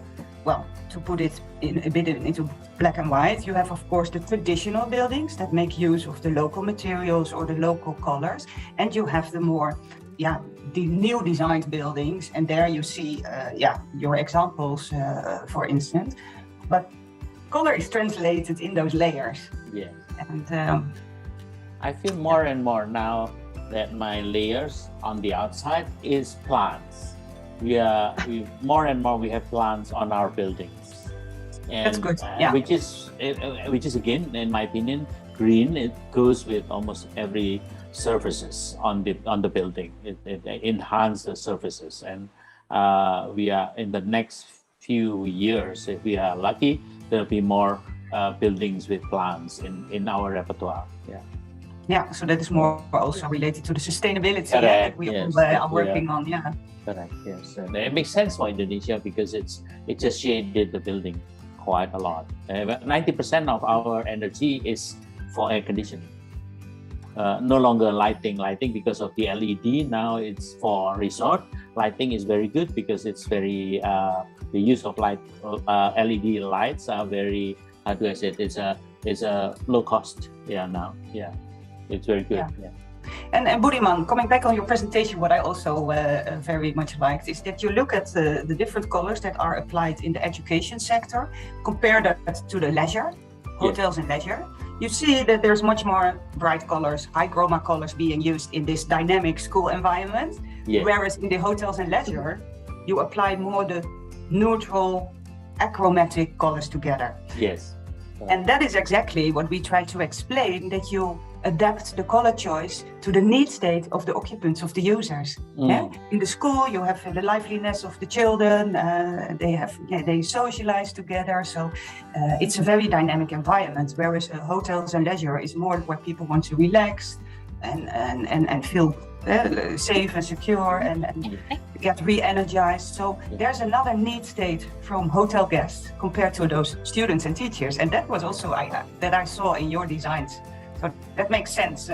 put it into black and white, you have, of course, the traditional buildings that make use of the local materials or the local colors, and you have the more, the new designed buildings, and there you see, your examples, for instance. But color is translated in those layers. Yes. And I feel more and more now that my layers on the outside is plants. We more and more we have plants on our buildings. And, that's good. Yeah. Which is again, in my opinion, green. It goes with almost every surfaces on the building. It enhances the surfaces, and we are in the next few years, if we are lucky, there'll be more buildings with plants in our repertoire. Yeah, so that is more also related to the sustainability that we are working on. Yeah. Correct. Yes, and it makes sense for Indonesia because it just shaded the building quite a lot. 90% of our energy is for air conditioning. No longer lighting because of the LED. Now it's for resort. Lighting is very good because it's very the use of LED lights are very, how do I say it? It's a low cost. Now. It's very good. Yeah. And Budiman, coming back on your presentation, what I also very much liked is that you look at the different colors that are applied in the education sector, compare that to the leisure, hotels and leisure. You see that there's much more bright colors, high chroma colors being used in this dynamic school environment, whereas in the hotels and leisure, you apply more the neutral, achromatic colors together. Yes. And that is exactly what we try to explain, that you adapt the color choice to the need state of the occupants, of the users. In the school, you have the liveliness of the children, they socialize together, so it's a very dynamic environment, whereas hotels and leisure is more where people want to relax and feel safe and secure and get re-energized. So there's another need state from hotel guests compared to those students and teachers, and that was also that I saw in your designs. So that makes sense.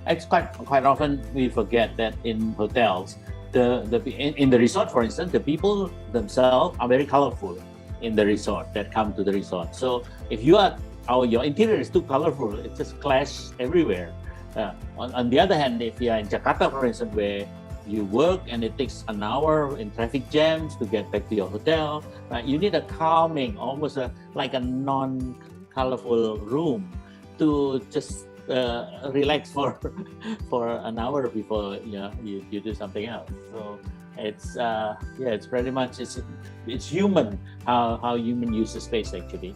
It's quite often we forget that in hotels, in the resort, for instance, the people themselves are very colorful in the resort that come to the resort. So if your interior is too colorful, it just clash everywhere. On the other hand, if you are in Jakarta, for instance, where you work and it takes an hour in traffic jams to get back to your hotel, you need a calming, almost like a non-colorful room to just relax for an hour before you do something else. So it's pretty much it's human how human uses space actually,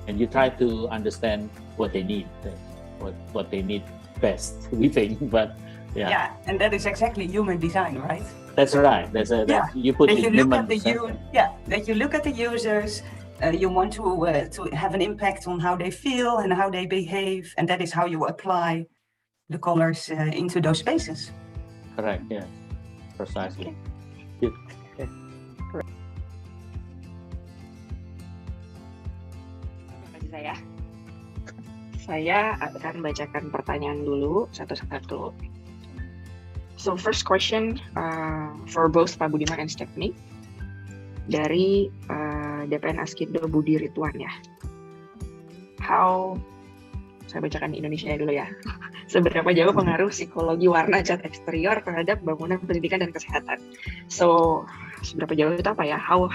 and you try to understand what they need, what they need best, we think. But and that is exactly human design, right? That's right. You put that it you look human at that you look at the users. You want to have an impact on how they feel and how they behave, and that is how you apply the colors into those spaces. Correct. Yeah. Precisely. Okay. Saya akan bacakan pertanyaan dulu satu-satu. So first question for both Pak Budiman and Stephanie dari DPN Askindo Budi Ridwan ya. Saya bacakan di Indonesia dulu ya. Seberapa jauh pengaruh psikologi warna cat eksterior terhadap bangunan pendidikan dan kesehatan? So seberapa jauh itu apa ya? How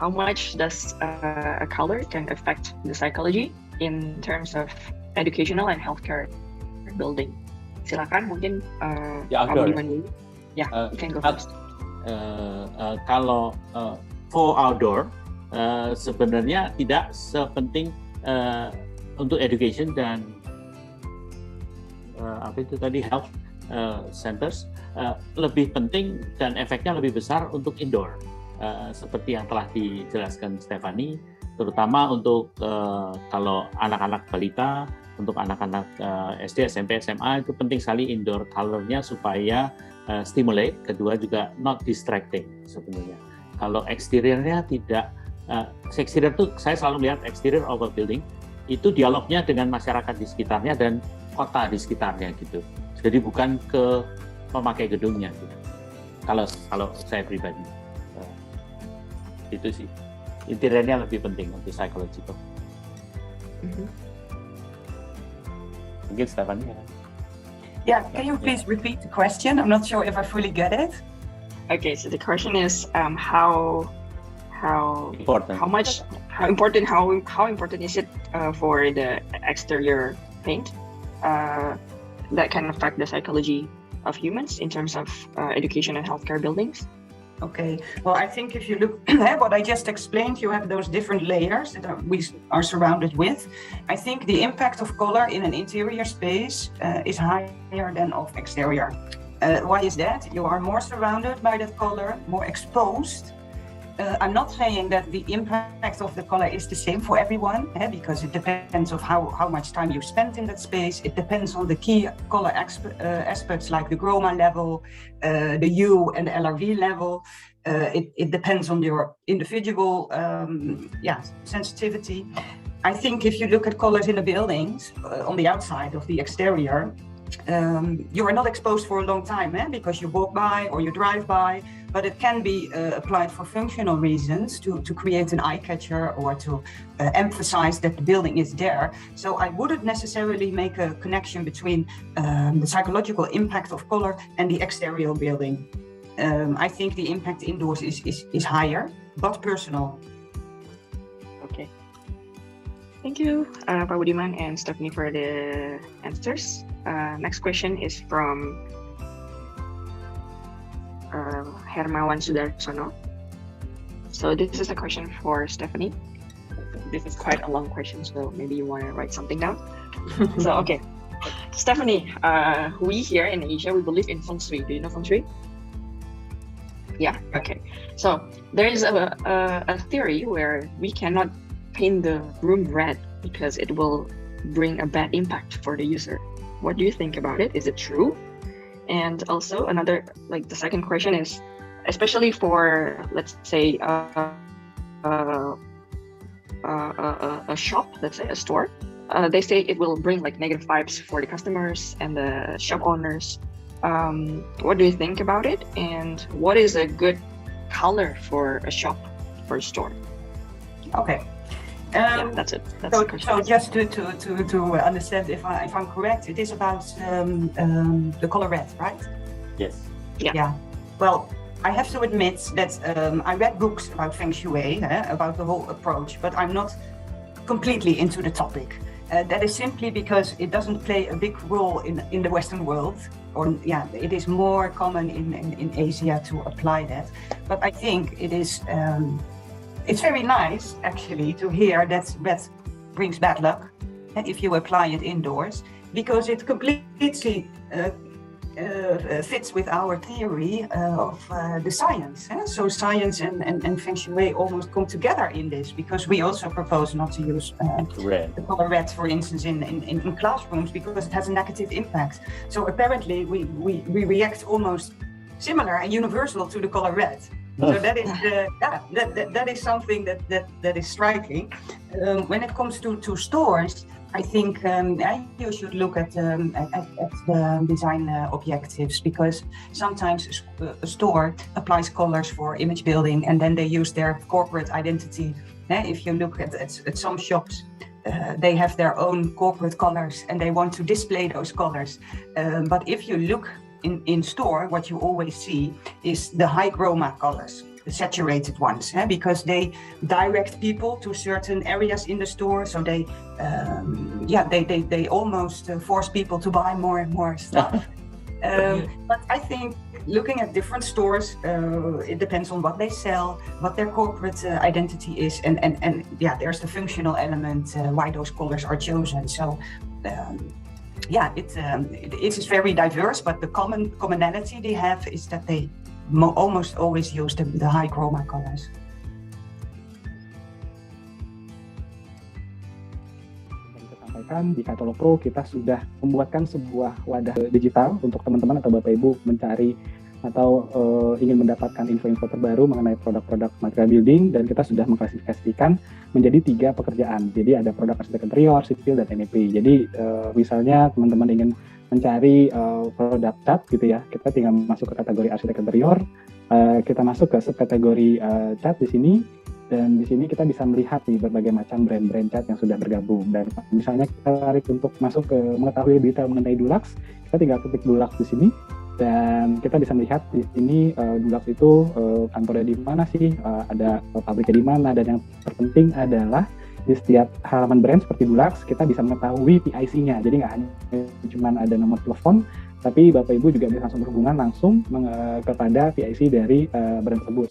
much does a color can affect the psychology in terms of educational and healthcare building? Silakan mungkin Pak Budiman dulu. Ya, you can go first. Kalau for outdoor sebenarnya tidak sepenting untuk education dan apa itu tadi health centers, lebih penting dan efeknya lebih besar untuk indoor, seperti yang telah dijelaskan Stephanie, terutama untuk kalau anak-anak balita, untuk anak-anak SD, SMP, SMA itu penting sekali indoor color-nya supaya stimulate, kedua juga not distracting sebenarnya. Kalau eksteriornya tidak, eksterior itu saya selalu lihat exterior of a building itu dialognya dengan masyarakat di sekitarnya dan kota di sekitarnya gitu. Jadi bukan ke pemakai gedungnya gitu. Kalau saya pribadi itu sih interiornya lebih penting untuk psychological. Mungkin Stephanie ya. Yeah, can you please repeat the question? I'm not sure if I fully get it. Okay, so the question is how Important. how important is it for the exterior paint that can affect the psychology of humans in terms of education and healthcare buildings? Okay, well, I think if you look at what I just explained, you have those different layers that we are surrounded with. I think the impact of color in an interior space is higher than of exterior. Why is that? You are more surrounded by that color, more exposed. I'm not saying that the impact of the color is the same for everyone, because it depends on how much time you spend in that space. It depends on the key color aspects like the chroma level, the hue and the LRV level. It depends on your individual sensitivity. I think if you look at colors in the buildings on the outside of the exterior, you are not exposed for a long time because you walk by or you drive by, but it can be applied for functional reasons to create an eye catcher or to emphasize that the building is there. So I wouldn't necessarily make a connection between the psychological impact of color and the exterior building. I think the impact indoors is higher, but personal. Okay. Thank you, Pak Budiman and Stephanie for the answers. Next question is from Hermawan Sudarsono. So this is a question for Stephanie. This is quite a long question, so maybe you want to write something down. So, okay. Stephanie, we here in Asia, we believe in Feng Shui. Do you know Feng Shui? Yeah, okay. So there is a theory where we cannot paint the room red because it will bring a bad impact for the user. What do you think about it? Is it true? And also the second question is, especially for, let's say, a shop, let's say a store, they say it will bring like negative vibes for the customers and the shop owners. What do you think about it? And what is a good color for a shop, for a store? Okay. Yeah, that's it. That's so just to understand if I'm correct, it is about the color red, right? Yes. Yeah. Well, I have to admit that I read books about Feng Shui, about the whole approach, but I'm not completely into the topic. That is simply because it doesn't play a big role in the Western world, or it is more common in Asia to apply that. But I think it is. It's very nice, actually, to hear that red brings bad luck if you apply it indoors, because it completely fits with our theory of the science. So science and Feng Shui almost come together in this, because we also propose not to use the color red, for instance, in classrooms, because it has a negative impact. So apparently we react almost similar and universal to the color red. So that is that is something that is striking. When it comes to stores, I think you should look at the design objectives, because sometimes a store applies colors for image building, and then they use their corporate identity. If you look at some shops, they have their own corporate colors and they want to display those colors. But if you look in store, what you always see is the high chroma colors, the saturated ones, because they direct people to certain areas in the store. So they almost force people to buy more and more stuff. But I think looking at different stores, it depends on what they sell, what their corporate identity is, and there's the functional element, why those colors are chosen. So it is very diverse, but the commonality they have is that they almost always use the high chroma colors. Sampaikan di Katalog Pro kita sudah membuatkan sebuah wadah digital untuk teman-teman atau Bapak Ibu mencari atau ingin mendapatkan info-info terbaru mengenai produk-produk material building, dan kita sudah mengklasifikasikan menjadi 3 pekerjaan. Jadi ada produk arsitek interior, sipil, dan MEP. Jadi misalnya teman-teman ingin mencari produk cat gitu ya, kita tinggal masuk ke kategori arsitek interior, kita masuk ke subkategori cat di sini, dan di sini kita bisa melihat nih berbagai macam brand-brand cat yang sudah bergabung. Dan misalnya kita tarik untuk masuk ke mengetahui detail mengenai Dulux, kita tinggal ketik Dulux di sini. Dan kita bisa melihat di sini Dulux itu kantornya di mana sih, ada pabriknya di mana, dan yang terpenting adalah di setiap halaman brand seperti Dulux kita bisa mengetahui PIC-nya. Jadi nggak hanya cuma ada nomor telepon, tapi Bapak Ibu juga bisa langsung berhubungan langsung kepada PIC dari brand tersebut.